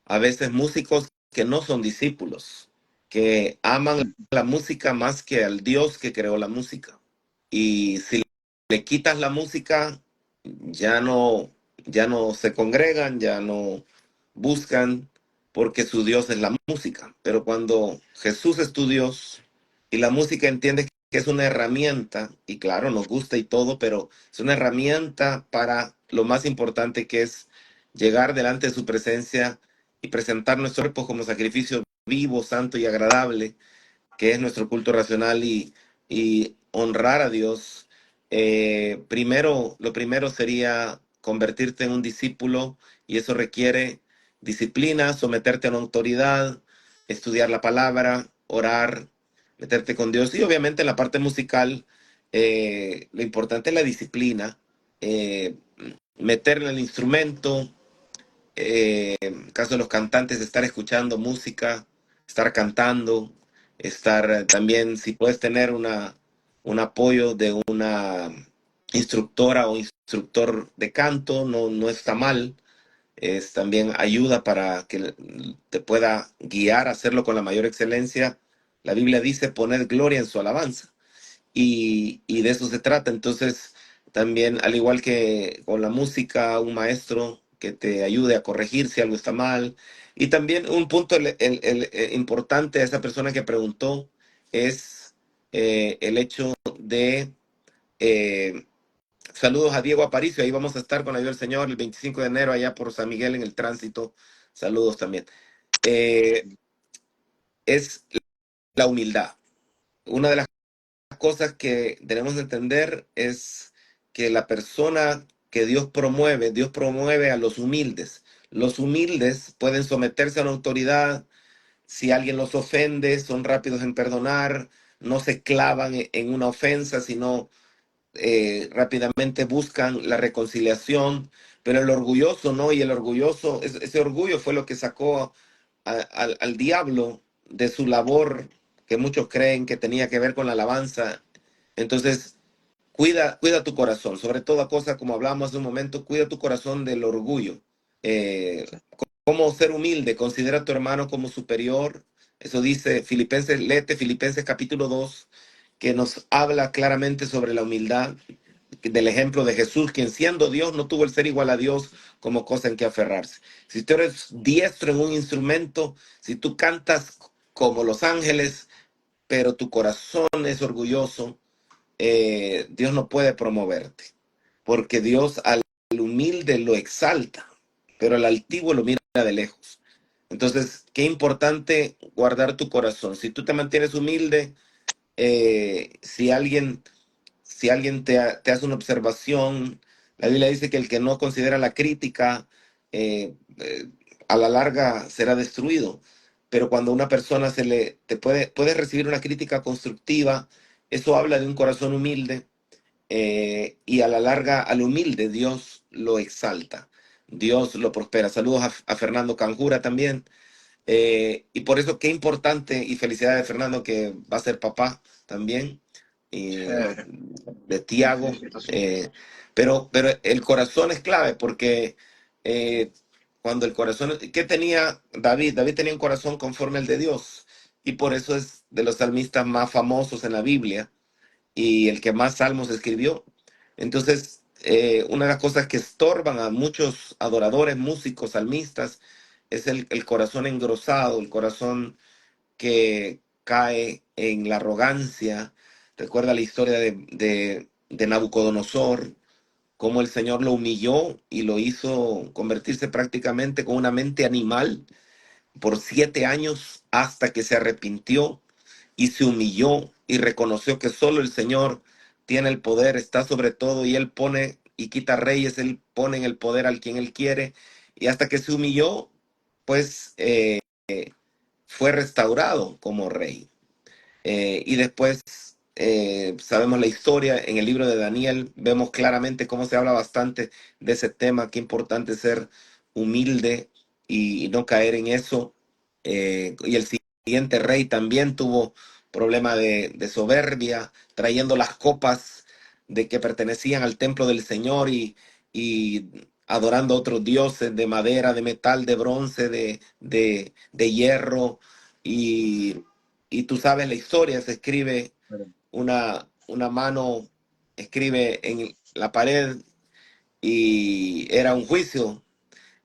a veces músicos que no son discípulos, que aman la música más que al Dios que creó la música. Y si le quitas la música, ya no, ya no se congregan, ya no buscan, porque su Dios es la música. Pero cuando Jesús es tu Dios y la música entiende que es una herramienta, y claro, nos gusta y todo, pero es una herramienta para lo más importante que es llegar delante de su presencia y presentar nuestro cuerpo como sacrificio vivo, santo y agradable, que es nuestro culto racional y honrar a Dios. Lo primero sería convertirte en un discípulo y eso requiere disciplina, someterte a una autoridad, estudiar la palabra, orar, meterte con Dios y obviamente en la parte musical lo importante es la disciplina, eh, meterle el instrumento, en caso de los cantantes, estar escuchando música, estar cantando, estar también, si puedes tener un apoyo de una instructora o instructor de canto, no, no está mal. Es también ayuda para que te pueda guiar a hacerlo con la mayor excelencia. La Biblia dice poner gloria en su alabanza y de eso se trata. Entonces, también, al igual que con la música, un maestro que te ayude a corregir si algo está mal. Y también un punto importante a esa persona que preguntó es el hecho de... eh, saludos a Diego Aparicio, ahí vamos a estar con la ayuda del Señor el 25 de enero allá por San Miguel en el tránsito. Saludos también. Eh, es la humildad. Una de las cosas que tenemos que entender es que la persona que Dios promueve a los humildes. Los humildes pueden someterse a una autoridad. Si alguien los ofende, son rápidos en perdonar, no se clavan en una ofensa, sino rápidamente buscan la reconciliación, pero el orgulloso no, y el orgulloso, ese orgullo fue lo que sacó al diablo de su labor que muchos creen que tenía que ver con la alabanza. Entonces, cuida tu corazón, sobre toda cosa, como hablamos hace un momento, cuida tu corazón del orgullo. Eh, Cómo ser humilde, considera a tu hermano como superior. Eso dice Filipenses, léete Filipenses capítulo 2 que nos habla claramente sobre la humildad del ejemplo de Jesús, quien siendo Dios no tuvo el ser igual a Dios como cosa en que aferrarse. Si tú eres diestro en un instrumento, si tú cantas como los ángeles, pero tu corazón es orgulloso, Dios no puede promoverte, porque Dios al humilde lo exalta, pero al altivo lo mira de lejos. Entonces, qué importante guardar tu corazón. Si tú te mantienes humilde, si alguien te hace una observación, la Biblia dice que el que no considera la crítica, a la larga será destruido. Pero cuando una persona puede recibir una crítica constructiva, eso habla de un corazón humilde, y a la larga al humilde Dios lo exalta, Dios lo prospera. Saludos a Fernando Canjura también. Y por eso qué importante y felicidades de Fernando que va a ser papá también, y de Tiago. Pero el corazón es clave porque eh, cuando el corazón, ¿qué tenía David? David tenía un corazón conforme al de Dios y por eso es de los salmistas más famosos en la Biblia y el que más salmos escribió. Entonces, una de las cosas que estorban a muchos adoradores, músicos, salmistas, es el corazón engrosado, el corazón que cae en la arrogancia. Recuerda la historia de Nabucodonosor, cómo el Señor lo humilló y lo hizo convertirse prácticamente con una mente animal por 7 años hasta que se arrepintió y se humilló y reconoció que solo el Señor tiene el poder, está sobre todo y Él pone y quita reyes, Él pone en el poder al quien Él quiere y hasta que se humilló, pues fue restaurado como rey. Y después sabemos la historia, en el libro de Daniel vemos claramente cómo se habla bastante de ese tema, qué importante ser humilde y no caer en eso. Y el siguiente rey también tuvo problema de soberbia, trayendo las copas de que pertenecían al templo del Señor y adorando a otros dioses de madera, de metal, de bronce, de hierro. Y tú sabes la historia, se escribe una mano, escribe en la pared y era un juicio,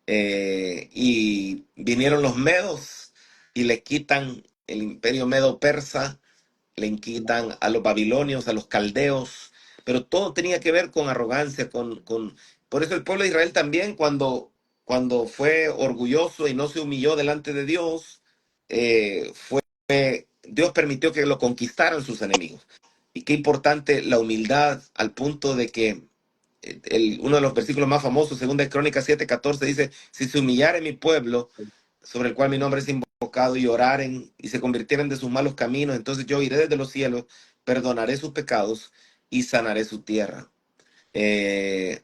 y vinieron los medos y le quitan el imperio medo-persa, le quitan a los babilonios, a los caldeos, pero todo tenía que ver con arrogancia, Por eso el pueblo de Israel también, cuando fue orgulloso y no se humilló delante de Dios, Dios permitió que lo conquistaran sus enemigos. Y qué importante la humildad al punto de que uno de los versículos más famosos, según de Crónicas 7:14, dice, si se humillare mi pueblo, sobre el cual mi nombre es invocado, y oraren y se convirtieren de sus malos caminos, entonces yo iré desde los cielos, perdonaré sus pecados y sanaré su tierra. Eh,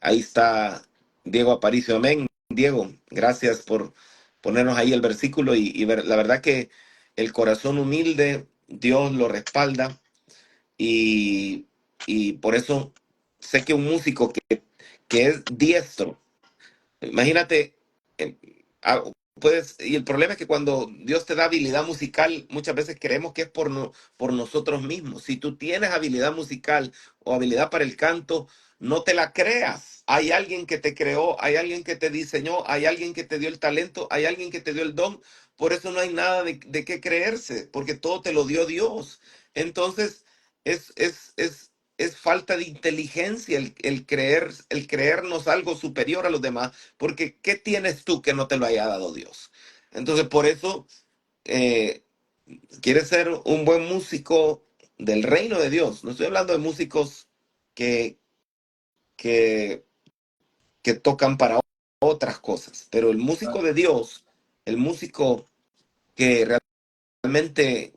Ahí está Diego Aparicio. Amén. Diego, gracias por ponernos ahí el versículo y la verdad que el corazón humilde, Dios lo respalda. y, y por eso sé que un músico que es diestro, imagínate, eh, ah, y el problema es que cuando Dios te da habilidad musical, muchas veces creemos que es por nosotros mismos. Si tú tienes habilidad musical o habilidad para el canto, no te la creas. Hay alguien que te creó, hay alguien que te diseñó, hay alguien que te dio el talento, hay alguien que te dio el don. Por eso no hay nada de qué creerse, porque todo te lo dio Dios. Entonces, es falta de inteligencia el creernos algo superior a los demás, porque ¿qué tienes tú que no te lo haya dado Dios? Entonces, por eso, eh, quieres ser un buen músico del reino de Dios. No estoy hablando de músicos que, que, que tocan para otras cosas, pero el músico de Dios, el músico que realmente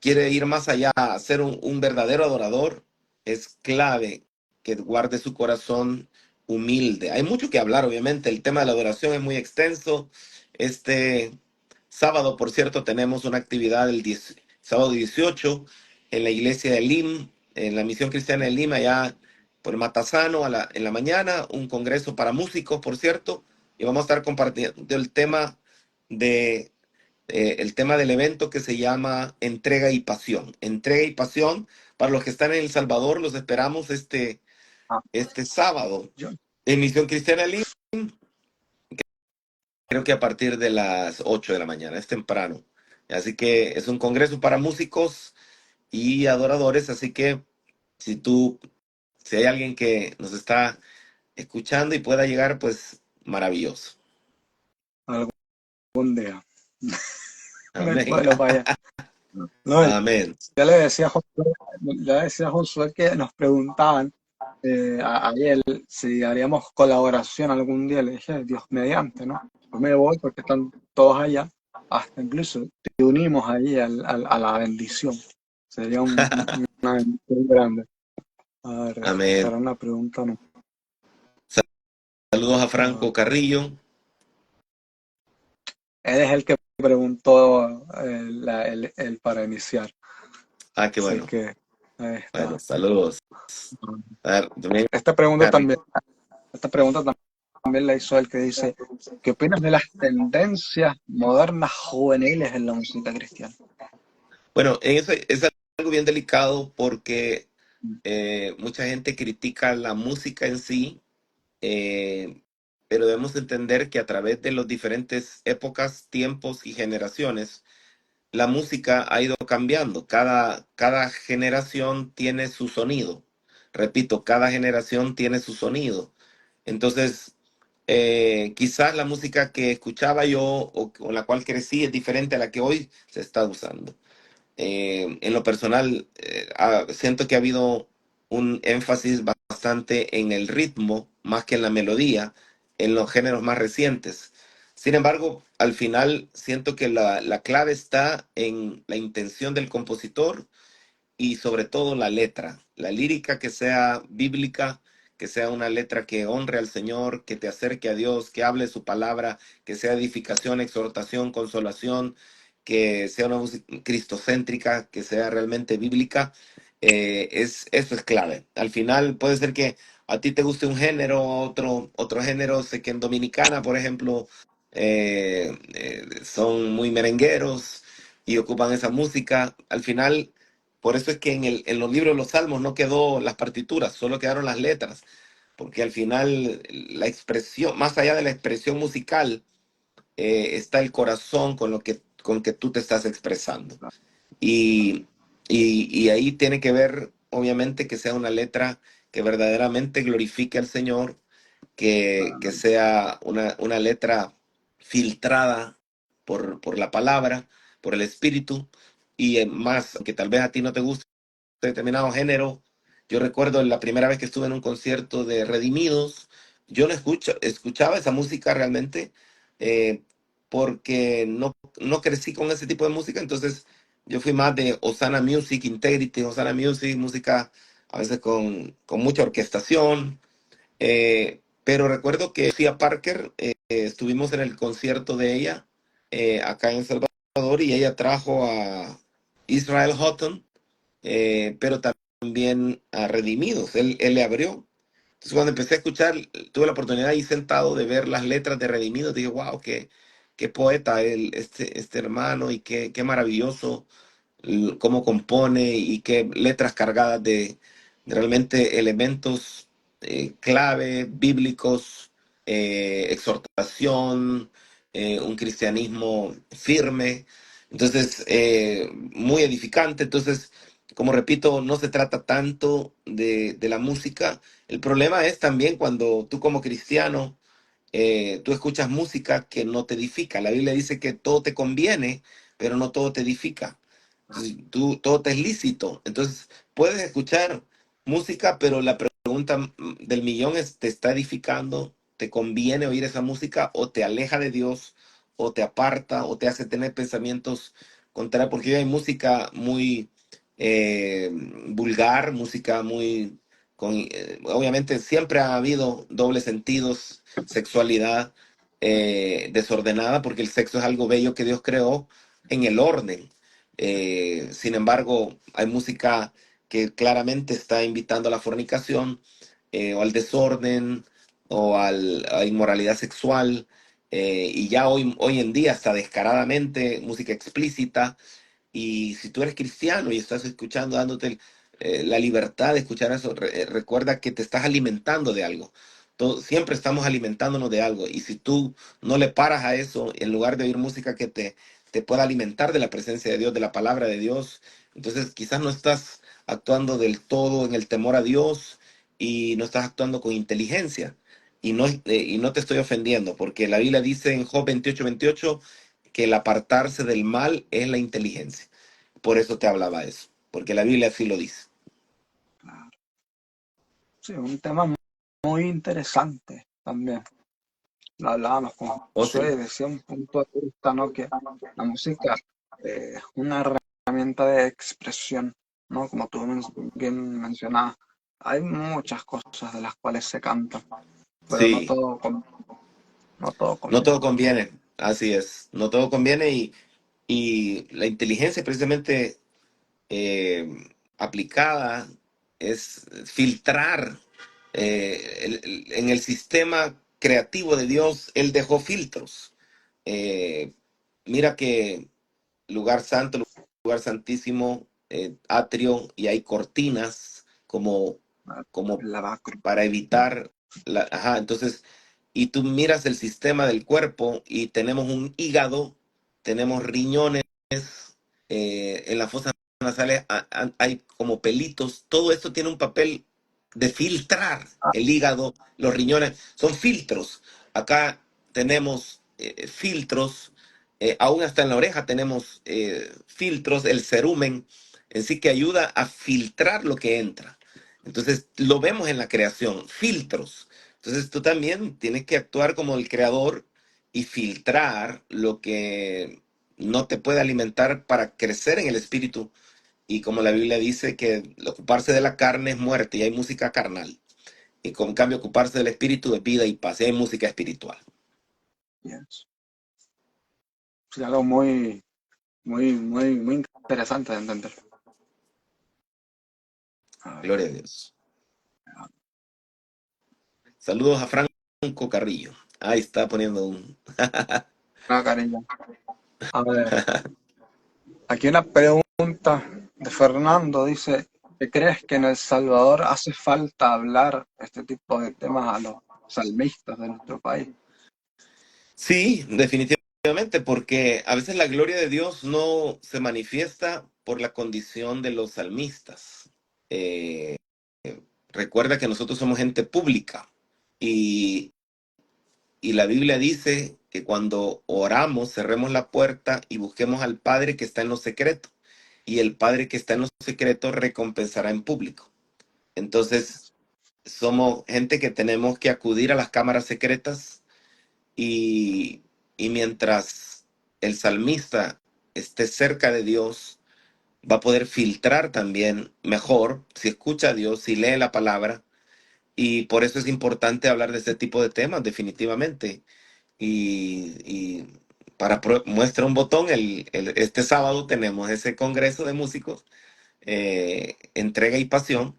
quiere ir más allá, a ser un verdadero adorador, es clave que guarde su corazón humilde. Hay mucho que hablar, obviamente. El tema de la adoración es muy extenso. Este sábado, por cierto, tenemos una actividad sábado 18 en la iglesia de Lim, en la Misión Cristiana de Lima, allá por Matasano, en la mañana, un congreso para músicos, por cierto, y vamos a estar compartiendo el tema del evento que se llama Entrega y Pasión. Entrega y Pasión, para los que están en El Salvador, los esperamos Ah, este sábado yo, en Misión Cristiana Lim, creo que a partir de las 8 de la mañana, es temprano. Así que es un congreso para músicos y adoradores, así que si si hay alguien que nos está escuchando y pueda llegar, pues maravilloso. algún día. En el Amén. pueblo, vaya. No, Amén. ya le decía a Josué, que nos preguntaban ayer si haríamos colaboración algún día. Le dije, Dios mediante, ¿no? Yo me voy porque están todos allá, hasta incluso te unimos allí a la bendición. Sería una bendición grande. A ver, esta Amén. era una pregunta, ¿no? Saludos a Ah, Franco Carrillo. él es el que preguntó el para iniciar. Ah, qué Así bueno. que ahí Bueno, está. saludos. También, Esta pregunta Carlos. también. Esta pregunta también la hizo el que dice, ¿qué opinas de las tendencias modernas juveniles en la música cristiana? Bueno, en eso es algo bien delicado porque mucha gente critica la música en sí, eh, pero debemos entender que a través de las diferentes épocas, tiempos y generaciones, la música ha ido cambiando. Cada generación tiene su sonido. Repito, cada generación tiene su sonido. Entonces, quizás la música que escuchaba yo o con la cual crecí es diferente a la que hoy se está usando. En lo personal, siento que ha habido un énfasis bastante en el ritmo más que en la melodía en los géneros más recientes. Sin embargo, al final siento que la clave está en la intención del compositor y sobre todo la lírica que sea bíblica, que sea una letra que honre al Señor, que te acerque a Dios, que hable su palabra, que sea edificación, exhortación, consolación, que sea una música cristocéntrica, que sea realmente bíblica. Eso es clave. Al final puede ser que a ti te guste un género, otro género, sé que en Dominicana, por ejemplo, son muy merengueros y ocupan esa música. Al final, por eso es que en los libros de los Salmos no quedó las partituras, solo quedaron las letras, porque al final la expresión, más allá de la expresión musical, está el corazón con que tú te estás expresando. Y, y ahí tiene que ver, obviamente, que sea una letra que verdaderamente glorifique al Señor, que sea una letra filtrada por la palabra, por el Espíritu, y más, que tal vez a ti no te guste determinado género. Yo recuerdo la primera vez que estuve en un concierto de Redimidos, yo no escuchaba esa música realmente eh, porque no crecí con ese tipo de música, entonces yo fui más de Osana Music, Integrity, Osana Music, música a veces con mucha orquestación, pero recuerdo que Sofía Parker, estuvimos en el concierto de ella acá en El Salvador y ella trajo a Israel Houghton pero también a redimidos. Él le abrió. Entonces, cuando empecé a escuchar, tuve la oportunidad ahí sentado de ver las letras de Redimidos, dije, wow, qué poeta este hermano y qué maravilloso cómo compone y qué letras cargadas de realmente elementos clave, bíblicos, exhortación, un cristianismo firme. Entonces, muy edificante. Entonces, como repito, no se trata tanto de la música. El problema es también cuando tú como cristiano, tú escuchas música que no te edifica. La Biblia dice que todo te conviene, pero no todo te edifica. Entonces, todo te es lícito. Entonces, puedes escuchar música, pero la pregunta del millón es, ¿te está edificando? ¿Te conviene oír esa música o te aleja de Dios o te aparta o te hace tener pensamientos contrarios? Porque hoy hay música muy vulgar, música muy... obviamente siempre ha habido dobles sentidos, sexualidad desordenada, porque el sexo es algo bello que Dios creó en el orden. Sin embargo, hay música que claramente está invitando a la fornicación o al desorden o a inmoralidad sexual. Y ya hoy en día está descaradamente música explícita. Y si tú eres cristiano y estás escuchando, dándote la libertad de escuchar eso, recuerda que te estás alimentando de algo. Siempre estamos alimentándonos de algo. Y si tú no le paras a eso, en lugar de oír música que te pueda alimentar de la presencia de Dios, de la palabra de Dios, entonces quizás no estás actuando del todo en el temor a Dios y no estás actuando con inteligencia. Y no te estoy ofendiendo, porque la Biblia dice en Job 28:28 que el apartarse del mal es la inteligencia. Por eso te hablaba eso, porque la Biblia así lo dice. Claro. Sí, un tema muy interesante también. Lo hablábamos con Oh, sí. Josué, decía un punto de vista, ¿no? Que la música es una herramienta de expresión, ¿no? Como tú bien mencionabas, hay muchas cosas de las cuales se cantan, pero no Sí, todo, no todo no todo conviene. conviene, así es, no todo conviene y la inteligencia precisamente eh, aplicada es filtrar en el sistema creativo de Dios, Él dejó filtros. Eh, Mira que lugar santo, lugar santísimo, atrio, y hay cortinas como El lavacro. para evitar ajá, entonces, y tú miras el sistema del cuerpo y tenemos un hígado, tenemos riñones, en las fosas nasales hay como pelitos, todo esto tiene un papel de filtrar el hígado, los riñones, son filtros. Acá tenemos filtros, aún hasta en la oreja tenemos filtros, el cerumen en sí que ayuda a filtrar lo que entra. Entonces, lo vemos en la creación, filtros. Entonces, tú también tienes que actuar como el creador y filtrar lo que no te puede alimentar para crecer en el espíritu. Y como la Biblia dice que el ocuparse de la carne es muerte y hay música carnal. Y con cambio, ocuparse del espíritu es vida y paz. Y hay música espiritual. Yes. Sí, algo muy interesante de entender. A ver, Gloria a Dios. Saludos a Franco Carrillo. Ahí está poniendo un... una cariño. A ver, aquí una pregunta de Fernando dice, ¿qué crees que en El Salvador hace falta hablar este tipo de temas a los salmistas de nuestro país? Sí, definitivamente, porque a veces la gloria de Dios no se manifiesta por la condición de los salmistas. Eh, Recuerda que nosotros somos gente pública y, y la Biblia dice que cuando oramos, cerremos la puerta y busquemos al Padre que está en lo secreto. Y el Padre que está en lo secreto recompensará en público. Entonces, somos gente que tenemos que acudir a las cámaras secretas y, y mientras el salmista esté cerca de Dios, va a poder filtrar también mejor si escucha a Dios, si lee la palabra. Y por eso es importante hablar de este tipo de temas, definitivamente. Y para muestra un botón, este sábado tenemos ese congreso de músicos entrega y pasión,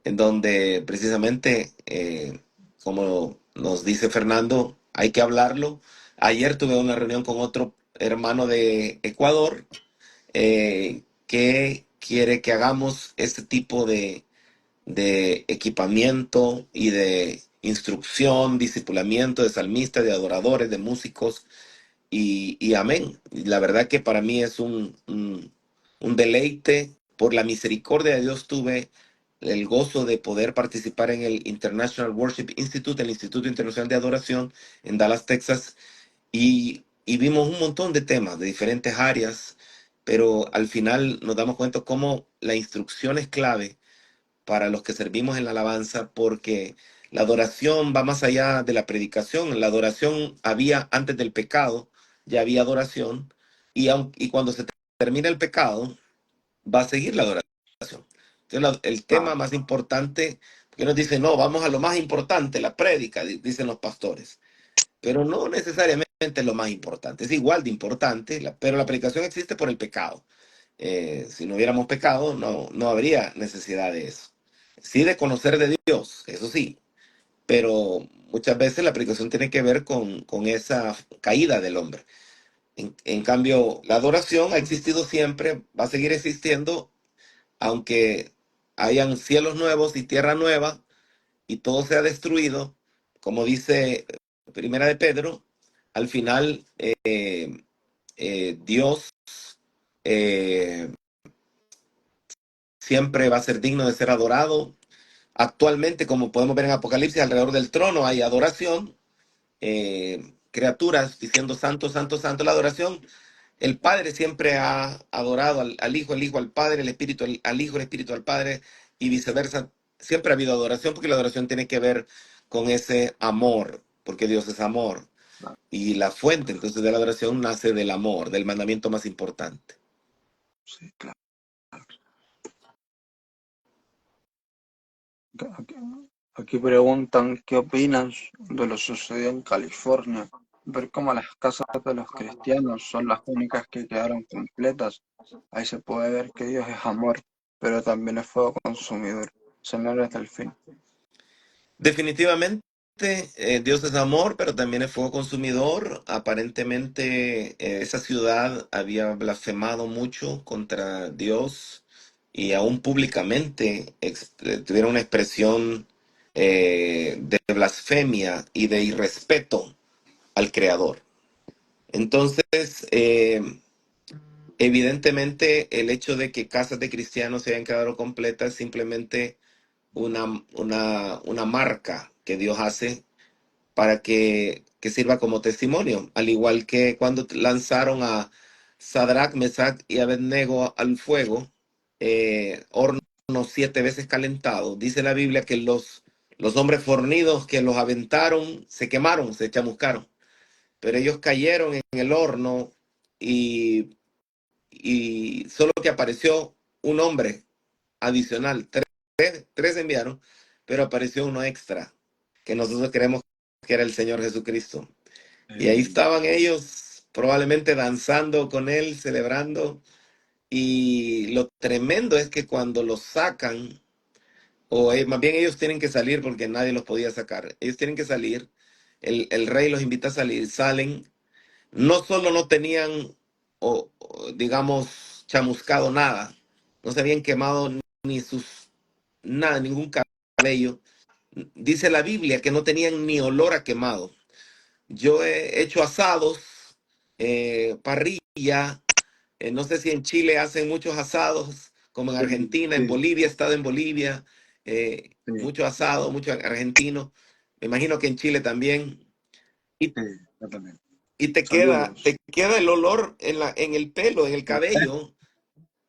en donde precisamente, como nos dice Fernando, hay que hablarlo. Ayer tuve una reunión con otro hermano de Ecuador que quiere que hagamos este tipo de equipamiento y de instrucción, discipulamiento de salmistas, de adoradores, de músicos y amén. Y la verdad que para mí es un deleite. Por la misericordia de Dios tuve el gozo de poder participar en el International Worship Institute, el Instituto Internacional de Adoración en Dallas, Texas, y vimos un montón de temas de diferentes áreas, pero al final nos damos cuenta cómo la instrucción es clave para los que servimos en la alabanza, porque la adoración va más allá de la predicación. La adoración había antes del pecado, ya había adoración, y cuando se termina el pecado, va a seguir la adoración. Entonces, el tema Claro, más importante, porque nos dicen, no, vamos a lo más importante, la prédica, dicen los pastores, pero no necesariamente es lo más importante, es igual de importante, pero la predicación existe por el pecado. Si no hubiéramos pecado, no habría necesidad de eso. Sí, de conocer de Dios, eso sí, pero muchas veces la predicación tiene que ver con esa caída del hombre. En cambio, la adoración ha existido siempre, va a seguir existiendo, aunque hayan cielos nuevos y tierra nueva y todo sea destruido, como dice Primera de Pedro, al final Dios eh, siempre va a ser digno de ser adorado. Actualmente, como podemos ver en Apocalipsis, alrededor del trono hay adoración, criaturas diciendo santo, santo, santo. La adoración, el Padre siempre ha adorado al Hijo, el Hijo al Padre, el Espíritu al Hijo, el Espíritu al Padre y viceversa. Siempre ha habido adoración porque la adoración tiene que ver con ese amor, porque Dios es amor. claro, Y la fuente entonces de la adoración nace del amor, del mandamiento más importante. sí, claro. Aquí, aquí preguntan qué opinas de lo sucedido en California. Ver cómo las casas de los cristianos son las únicas que quedaron completas. Ahí se puede ver que Dios es amor, pero también es fuego consumidor. Señores del fin. Definitivamente, Dios es amor, pero también es fuego consumidor. Aparentemente, esa ciudad había blasfemado mucho contra Dios y aún públicamente tuvieron una expresión de blasfemia y de irrespeto al Creador. Entonces, evidentemente, el hecho de que casas de cristianos se hayan quedado completas es simplemente una marca que Dios hace para que sirva como testimonio, al igual que cuando lanzaron a Sadrach, Mesach y Abednego al fuego, horno 7 veces calentado. Dice la Biblia que los hombres fornidos que los aventaron se quemaron, se chamuscaron, pero ellos cayeron en el horno y solo que apareció un hombre adicional, tres enviaron, pero apareció uno extra, que nosotros creemos que era el Señor Jesucristo. Y ahí estaban ellos, probablemente danzando con él, celebrando. Y lo tremendo es que cuando los sacan, o más bien ellos tienen que salir porque nadie los podía sacar, ellos tienen que salir, el rey los invita a salir, salen, no solo no tenían, digamos, chamuscado nada, no se habían quemado ni sus, nada, ningún cabello. Dice la Biblia que no tenían ni olor a quemado. Yo he hecho asados, parrilla, no sé si en Chile hacen muchos asados, como en Sí, Argentina, en sí, Bolivia, he estado en Bolivia, sí, mucho asado, mucho argentino. Me imagino que en Chile también. Y, sí, yo también. y Saludos. te queda el olor en el pelo, en el cabello,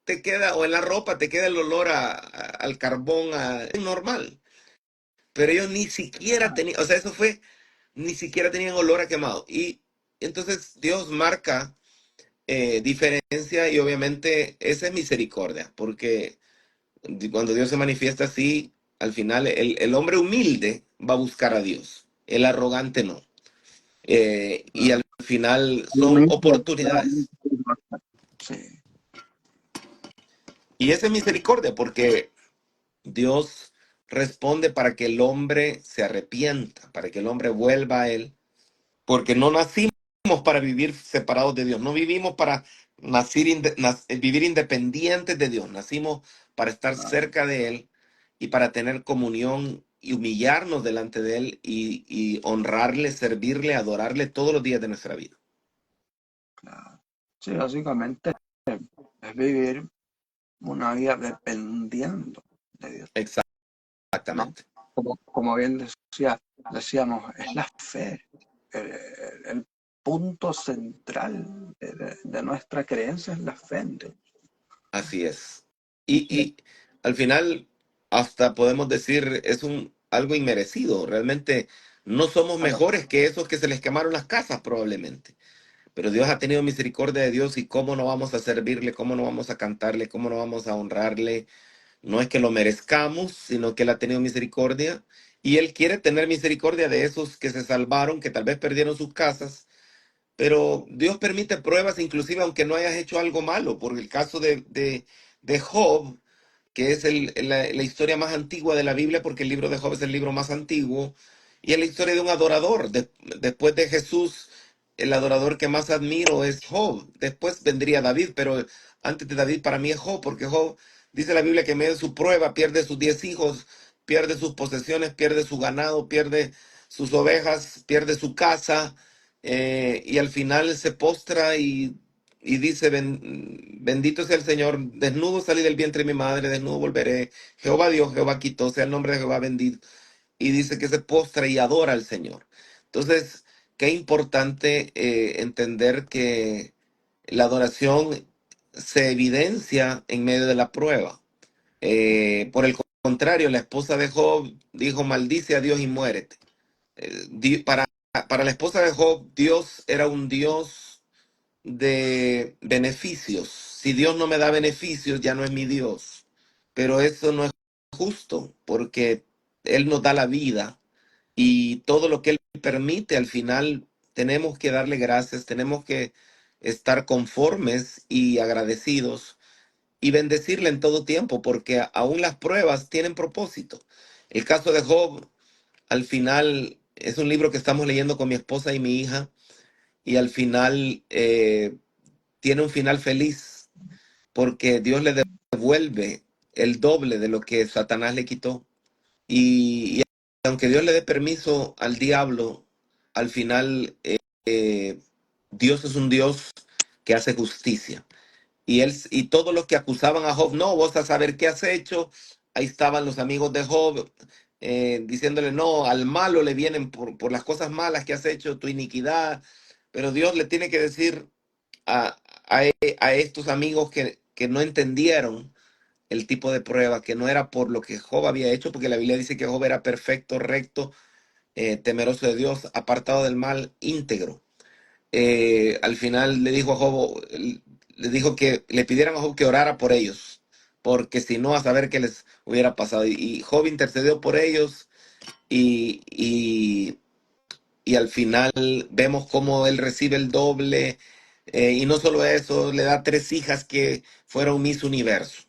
te queda, o en la ropa, te queda el olor al carbón normal. Pero ellos ni siquiera tenían, o sea, eso fue, ni siquiera tenían olor a quemado. Y entonces Dios marca diferencia y obviamente esa es misericordia, porque cuando Dios se manifiesta así, al final el hombre humilde va a buscar a Dios, el arrogante no. Y Claro. al final son Realmente, oportunidades. realmente, sí. Y esa es misericordia, porque Dios responde para que el hombre se arrepienta, para que el hombre vuelva a Él, porque no nacimos para vivir separados de Dios, no vivimos para vivir independientes de Dios, nacimos para estar Claro, cerca de Él y para tener comunión y humillarnos delante de Él y honrarle, servirle, adorarle todos los días de nuestra vida. claro. Sí, básicamente es vivir una vida dependiendo de Dios, ¿no? Exactamente. Como bien decíamos, es la fe, el, el punto central de nuestra creencia es la fe en Dios. Así es. Y al final, hasta podemos decir, es algo inmerecido. Realmente no somos Claro, mejores que esos que se les quemaron las casas, probablemente. Pero Dios ha tenido misericordia de Dios y cómo no vamos a servirle, cómo no vamos a cantarle, cómo no vamos a honrarle. No es que lo merezcamos, sino que Él ha tenido misericordia. Y Él quiere tener misericordia de esos que se salvaron, que tal vez perdieron sus casas, pero Dios permite pruebas, inclusive aunque no hayas hecho algo malo. Por el caso de Job, que es la historia más antigua de la Biblia, porque el libro de Job es el libro más antiguo, y es la historia de un adorador. Después de Jesús, el adorador que más admiro es Job. Después vendría David, pero antes de David para mí es Job, porque Job, dice la Biblia, que en medio de su prueba pierde sus 10 hijos, pierde sus posesiones, pierde su ganado, pierde sus ovejas, pierde su casa, y al final se postra y dice, bendito sea el Señor, desnudo salí del vientre de mi madre, desnudo volveré. Jehová Dios, Jehová quitó, sea el nombre de Jehová bendito. Y dice que se postra y adora al Señor. Entonces, qué importante entender que la adoración se evidencia en medio de la prueba. Por el contrario, la esposa de Job dijo, maldice a Dios y muérete. Para la esposa de Job, Dios era un Dios de beneficios. Si Dios no me da beneficios, ya no es mi Dios. Pero eso no es justo, porque Él nos da la vida y todo lo que Él permite, al final tenemos que darle gracias, tenemos que estar conformes y agradecidos y bendecirle en todo tiempo, porque aún las pruebas tienen propósito. El caso de Job, al final, es un libro que estamos leyendo con mi esposa y mi hija, y al final tiene un final feliz porque Dios le devuelve el doble de lo que Satanás le quitó. Y aunque Dios le dé permiso al diablo, al final eh, Dios es un Dios que hace justicia. Y todos los que acusaban a Job, no, vos a saber qué has hecho. Ahí estaban los amigos de Job diciéndole, no, al malo le vienen por las cosas malas que has hecho, tu iniquidad. Pero Dios le tiene que decir a estos amigos que no entendieron el tipo de prueba, que no era por lo que Job había hecho, porque la Biblia dice que Job era perfecto, recto, temeroso de Dios, apartado del mal, íntegro. Al final le dijo a Job, le dijo que le pidieran a Job que orara por ellos, porque si no, a saber qué les hubiera pasado. Y Job intercedió por ellos y, y al final vemos cómo él recibe el doble. Y no solo eso, le da 3 hijas que fueron Miss Universo.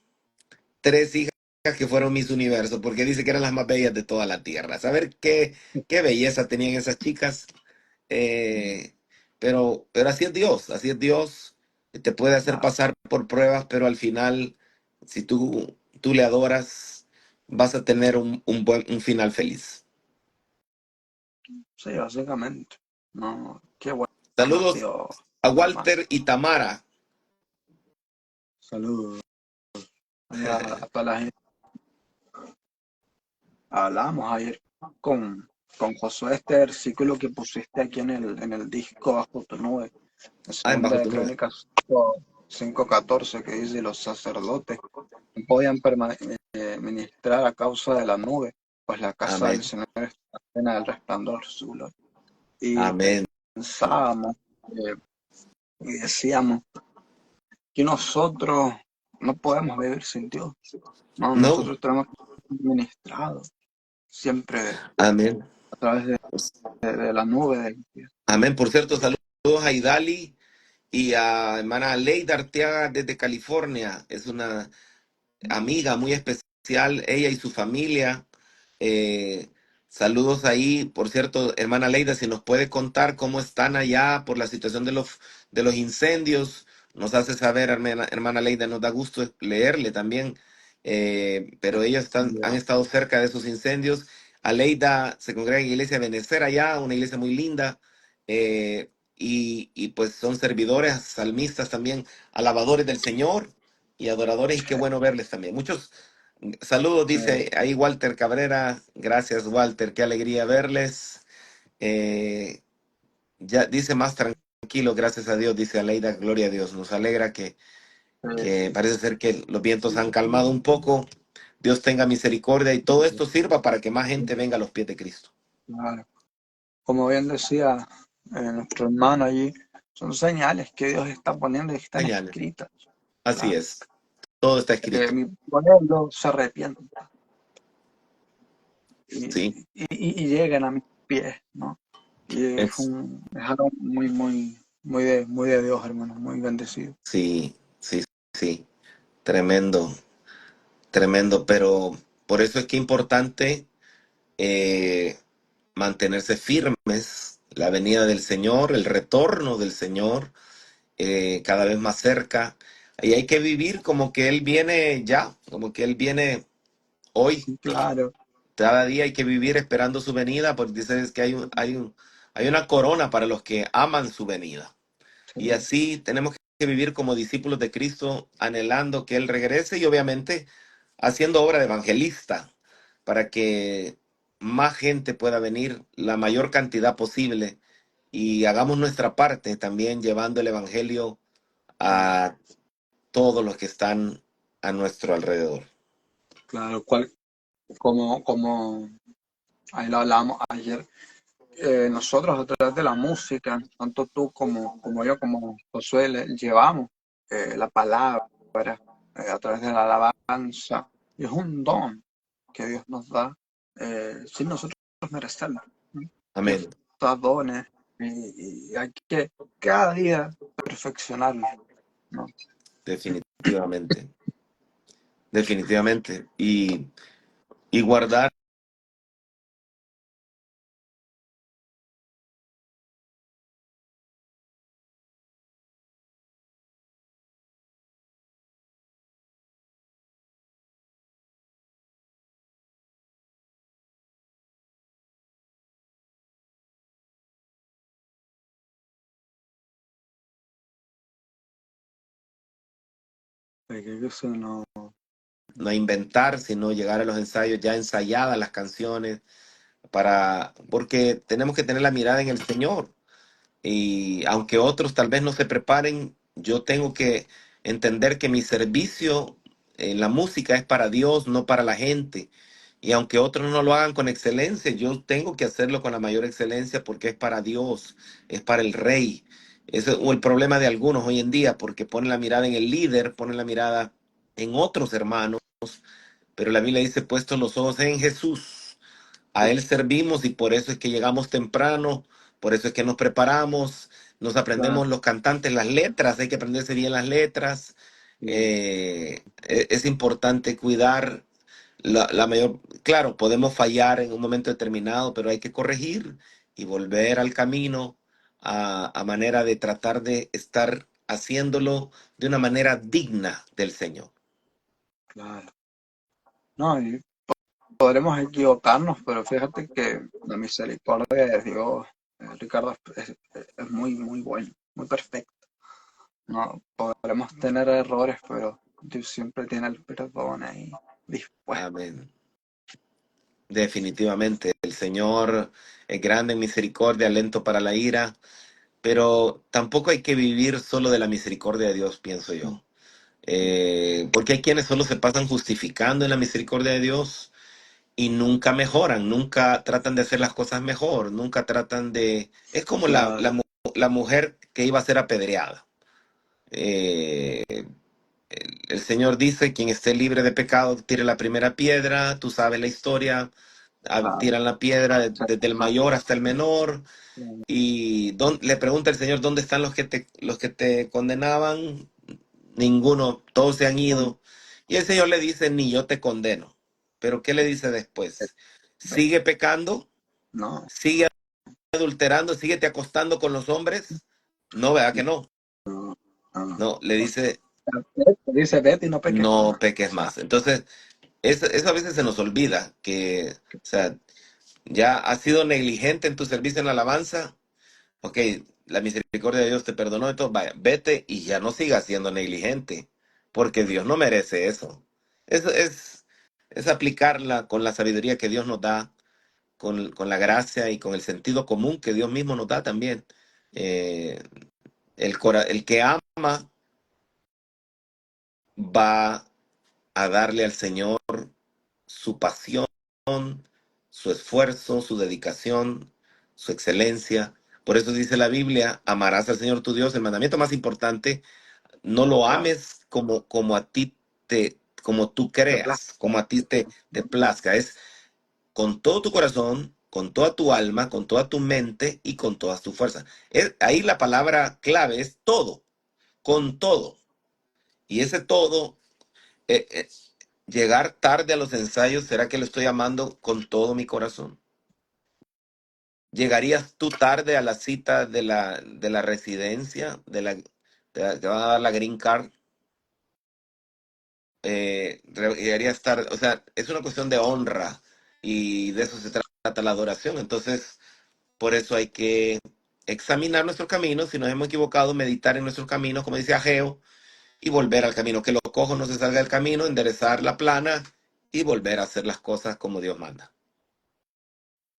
3 hijas que fueron Miss Universo, porque dice que eran las más bellas de toda la tierra. Saber qué belleza tenían esas chicas. eh, pero así es Dios, así es Dios. Te puede hacer claro. pasar por pruebas, pero al final, si tú le adoras, vas a tener un final feliz. Sí, básicamente. No, qué bueno es Saludos Dios, a hermano. Walter y Tamara. Saludos a toda la gente. Hablamos ayer con Josué este versículo que pusiste aquí en el disco bajo tu nube, en Ah, en segunda Bajo de tu Nube. Crónicas 5:14, que dice los sacerdotes no podían ministrar a causa de la nube, pues la casa del Amén. Señor está llena del resplandor de su gloria. Y Amén. pensábamos eh, y decíamos que nosotros no podemos vivir sin Dios, no, No, nosotros tenemos que ser ministrados siempre amén. a través de la nube de Dios. Amén. Por cierto, saludos a Idali y a hermana Leida Arteaga desde California. Es una amiga muy especial, ella y su familia. Eh, Saludos ahí. Por cierto, hermana Leida, si nos puede contar cómo están allá por la situación de los incendios, nos hace saber, hermana Leida, nos da gusto leerle también. Pero ellos han Ya, estado cerca de esos incendios. Aleida se congrega en la iglesia de Benecer allá, una iglesia muy linda. Y pues son servidores, salmistas también, alabadores del Señor y adoradores, y qué bueno verles también. Muchos saludos, eh, dice ahí Walter Cabrera. Gracias, Walter, qué alegría verles. Eh, ya dice más tranquilo, gracias a Dios, dice Aleida, gloria a Dios. Nos alegra que sí, parece ser que los vientos han calmado un poco. Dios tenga misericordia y todo esto sirva para que más gente venga a los pies de Cristo. claro. Como bien decía nuestro hermano allí, son señales que Dios está poniendo y están Señales. escritas. Así Claro. es, todo está escrito. Mi pueblo se arrepienta Sí, y llegan a mis pies, ¿no? Y es, es algo muy de Dios, hermano, muy bendecido. sí, sí, sí, tremendo, tremendo, pero por eso es que es importante eh, mantenerse firmes, la venida del Señor, el retorno del Señor, cada vez más cerca. Y hay que vivir como que Él viene ya, como que Él viene hoy. Sí, claro. Cada día hay que vivir esperando su venida, porque dices que hay una corona para los que aman su venida. Y Sí, así tenemos que vivir como discípulos de Cristo, anhelando que Él regrese y obviamente haciendo obra de evangelista para que más gente pueda venir, la mayor cantidad posible, y hagamos nuestra parte también llevando el Evangelio a todos los que están a nuestro alrededor. claro. Como ahí lo hablábamos ayer, nosotros a través de la música, tanto tú como yo, como Josué, llevamos la palabra a través de la alabanza. Y es un don que Dios nos da sin nosotros merecerlo, ¿no? Dios Amén. da dones y hay que cada día perfeccionarlo, ¿no? Definitivamente, definitivamente. Y guardar. Porque eso no, No inventar, sino llegar a los ensayos ya ensayadas las canciones, porque tenemos que tener la mirada en el Señor. Y aunque otros tal vez no se preparen, yo tengo que entender que mi servicio en la música es para Dios, no para la gente. Y aunque otros no lo hagan con excelencia, yo tengo que hacerlo con la mayor excelencia porque es para Dios, es para el Rey. Ese es el problema de algunos hoy en día, porque ponen la mirada en el líder, ponen la mirada en otros hermanos, pero la Biblia dice, puestos los ojos en Jesús. A Él servimos y por eso es que llegamos temprano, por eso es que nos preparamos, nos claro, aprendemos los cantantes las letras, hay que aprenderse bien las letras. Es importante cuidar la mayor, claro, podemos fallar en un momento determinado, pero hay que corregir y volver al camino a manera de tratar de estar haciéndolo de una manera digna del Señor. claro. No, y podremos equivocarnos, pero fíjate que la misericordia de Dios, Ricardo, es muy bueno, muy perfecto. No podremos tener errores, pero Dios siempre tiene el perdón ahí dispuesto. Amén. Definitivamente, el Señor es grande en misericordia, lento para la ira, pero tampoco hay que vivir solo de la misericordia de Dios, pienso Sí, yo. Porque hay quienes solo se pasan justificando en la misericordia de Dios y nunca mejoran, nunca tratan de hacer las cosas mejor, nunca tratan de... Es como claro, la mujer que iba a ser apedreada. Eh, el Señor dice, quien esté libre de pecado, tire la primera piedra, tú sabes la historia, claro. tiran la piedra Sí, desde el mayor hasta el menor, y le pregunta el Señor, ¿dónde están los que te condenaban? Ninguno, todos se han ido. Y el Señor le dice, ni yo te condeno. Pero ¿qué le dice después? ¿Sigue pecando? No, ¿Sigue adulterando? ¿Sigue te acostando con los hombres? No, ¿verdad que no? no, no. No, le dice, Dice, vete y no peques no más. peques más. Entonces, eso a veces se nos olvida, que, o sea, ya has sido negligente en tu servicio en la alabanza. Ok, la misericordia de Dios te perdonó, entonces vaya, vete y ya no sigas siendo negligente, porque Dios no merece eso. Eso es aplicarla con la sabiduría que Dios nos da, con la gracia y con el sentido común que Dios mismo nos da también. Eh, el que ama va a darle al Señor su pasión, su esfuerzo, su dedicación, su excelencia. Por eso dice la Biblia, amarás al Señor tu Dios. El mandamiento más importante, no lo Claro, ames como a ti como tú te pla- creas, como a ti te plazca. Es con todo tu corazón, con toda tu alma, con toda tu mente y con todas tus fuerzas. Ahí la palabra clave es todo, con todo. Y ese todo, eh, eh, llegar tarde a los ensayos, ¿será que lo estoy amando con todo mi corazón? ¿Llegarías tú tarde a la cita de la residencia, te van a dar la green card? Llegarías tarde, o sea, es una cuestión de honra y de eso se trata la adoración. Entonces, por eso hay que examinar nuestros caminos, si nos hemos equivocado, meditar en nuestros caminos, como dice Ageo, y volver al camino, que lo cojo no se salga del camino, enderezar la plana y volver a hacer las cosas como Dios manda.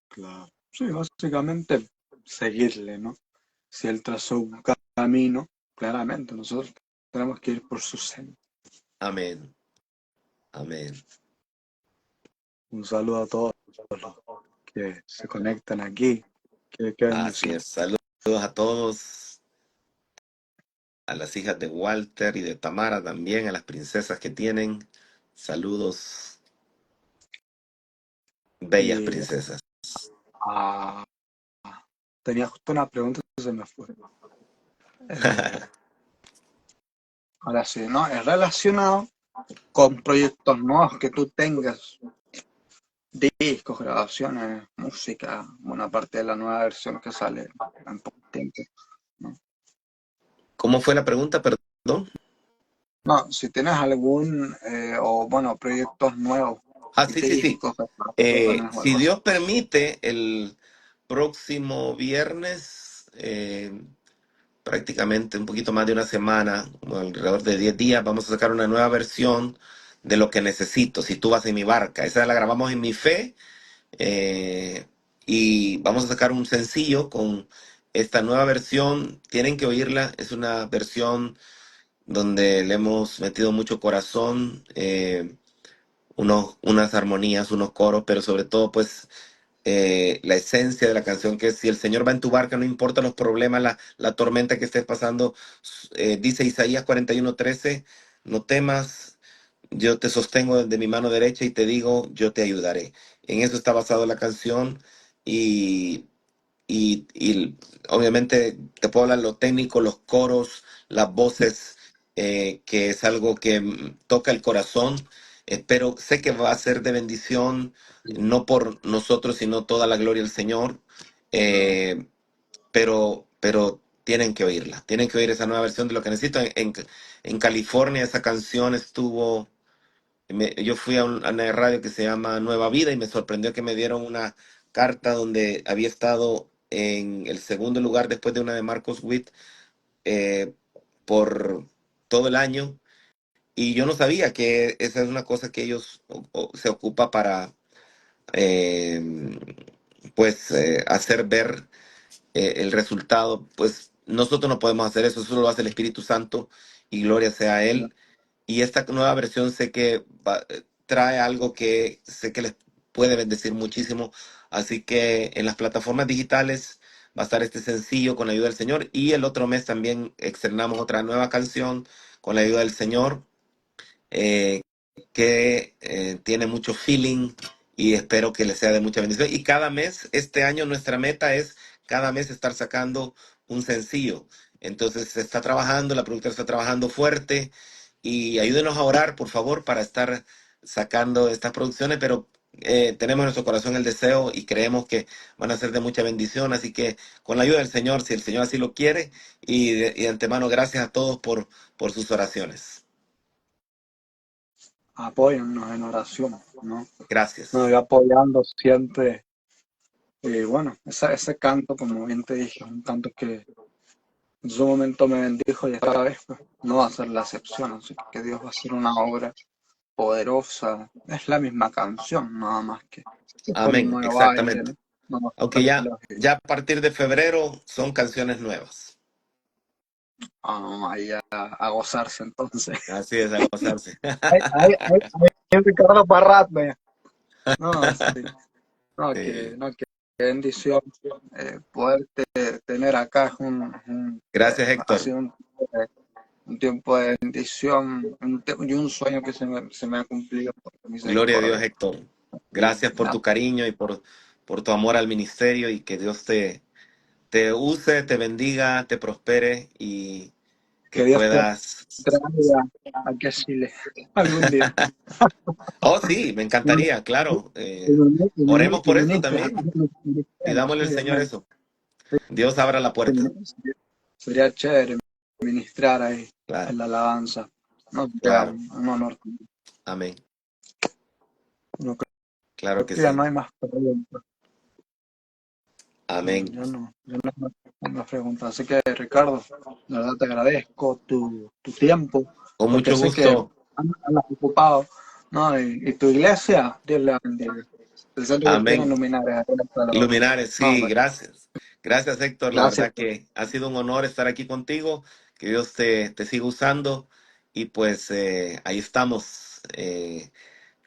claro. Sí, básicamente seguirle, ¿no? Si él trazó un camino, claramente nosotros tenemos que ir por su senda. Amén, amén. Un saludo a todos los que se conectan aquí. Qué Así bendición. es. Saludos a todos, a las hijas de Walter y de Tamara también, a las princesas que tienen. Saludos, bellas Y princesas. ah, tenía justo una pregunta y se me fue. Eh, ahora sí, ¿no? Es relacionado con proyectos nuevos que tú tengas, discos, grabaciones, música, buena parte de la nueva versión que sale en poco tiempo, ¿no? ¿Cómo fue la pregunta? Perdón. No, si tienes algún, o bueno, proyectos nuevos, Sí, sí, sí. discos, grabaciones o Si algo así. Dios permite, el próximo viernes, prácticamente un poquito más de una semana, como alrededor de 10 días, vamos a sacar una nueva versión de Lo que necesito, si tú vas en mi barca. Esa la grabamos en Mi Fe, eh, y vamos a sacar un sencillo con esta nueva versión. Tienen que oírla, es una versión donde le hemos metido mucho corazón, unas armonías, unos coros, pero sobre todo pues la esencia de la canción, que es: si el Señor va en tu barca, no importa los problemas, la tormenta que estés pasando. Dice Isaías 41:13, no temas, yo te sostengo de mi mano derecha y te digo, yo te ayudaré. En eso está basado la canción. Y obviamente te puedo hablar lo técnico, los coros, las voces, que es algo que toca el corazón. Pero sé que va a ser de bendición, no por nosotros, sino toda la gloria del Señor. Eh, pero tienen que oír esa nueva versión de Lo que necesito. En California esa canción estuvo, yo fui a una radio que se llama Nueva Vida y me sorprendió que me dieron una carta donde había estado en el segundo lugar después de una de Marcos Witt, eh, por todo el año. Y yo no sabía que esa es una cosa que ellos se ocupa para, eh, pues, hacer ver el resultado. Pues nosotros no podemos hacer eso, eso lo hace el Espíritu Santo y gloria sea a Él. Y esta nueva versión sé que trae algo que sé que les puede bendecir muchísimo. Así que en las plataformas digitales va a estar este sencillo con la ayuda del Señor. Y el otro mes también estrenamos otra nueva canción con la ayuda del Señor, eh, que tiene mucho feeling y espero que les sea de mucha bendición. Y cada mes, este año nuestra meta es cada mes estar sacando un sencillo. Entonces se está trabajando, la productora está trabajando fuerte y ayúdenos a orar, por favor, para estar sacando estas producciones, pero tenemos en nuestro corazón el deseo y creemos que van a ser de mucha bendición, así que con la ayuda del Señor, si el Señor así lo quiere, y de antemano gracias a todos por sus oraciones. Apóyennos en oración, ¿no? No, Gracias. yo apoyando siempre. Y bueno, ese canto, como bien te dije, es un canto que en su momento me bendijo y esta vez pues, no va a ser la excepción. Así que Dios va a hacer una obra poderosa. Es la misma canción, nada más que con un Amén, nuevo aire, exactamente. ¿no? Nuevos Aunque arreglos y ya a partir de febrero son canciones nuevas. vamos ahí a gozarse entonces. Así es, a gozarse. Ay, Ricardo Parrat, vea. No, sí. No, Sí. qué bendición poderte tener acá. Gracias, Ha Héctor. sido un tiempo de bendición y un sueño que se me ha cumplido por tu Gloria a Dios, misericordia. Héctor. Y Gracias por nada, tu cariño y por tu amor al ministerio y que Dios te use, te bendiga, te prospere y que que Dios te puedas... traiga aquí a Chile algún día. Oh, sí, me encantaría, claro. Oremos Y por esto ministra, también. Pidámosle al sí, Señor amén. eso. Dios abra la puerta. Sería chévere ministrar ahí Claro, en la alabanza. No sería claro. un honor. Amén. No Claro creo que que ya no sí. hay más preguntas. No, Amén. ya no hay más preguntas. Así que, Ricardo, la verdad te agradezco tu tiempo, Con porque mucho sé que gusto. andas ocupado, ¿no? Y tu iglesia, Dios la bendiga. El Centro Cristiano Amén. Luminares, ahí en El Salvador. Luminares, No, sí, gracias. Gracias, Héctor. La gracias. verdad que ha sido un honor estar aquí contigo. Que Dios te siga usando. Y pues ahí estamos,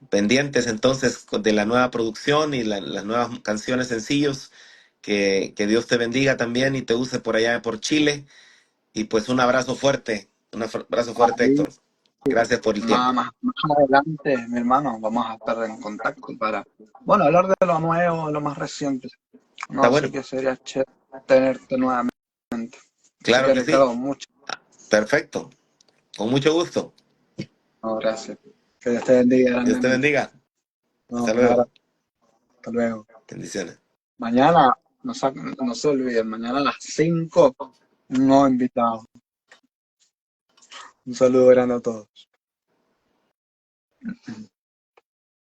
pendientes entonces de la nueva producción y las nuevas canciones, sencillos. Que Dios te bendiga también y te use por allá por Chile. Y pues un abrazo fuerte. Abrazo fuerte, Ahí, Héctor. Gracias por el tiempo. más adelante, mi hermano, vamos a estar en contacto para, bueno, hablar de lo nuevo, de lo más reciente. No, Está así bueno. que sería chévere tenerte nuevamente. Así Claro que, que sí. Ricardo, muchas Perfecto. Con mucho gusto. gracias. Que Dios te bendiga Dios te grandemente. bendiga. No, Hasta un abrazo. luego. Hasta luego. Bendiciones. Mañana, no se olviden, mañana a las 5, un nuevo invitado. Un saludo grande a todos.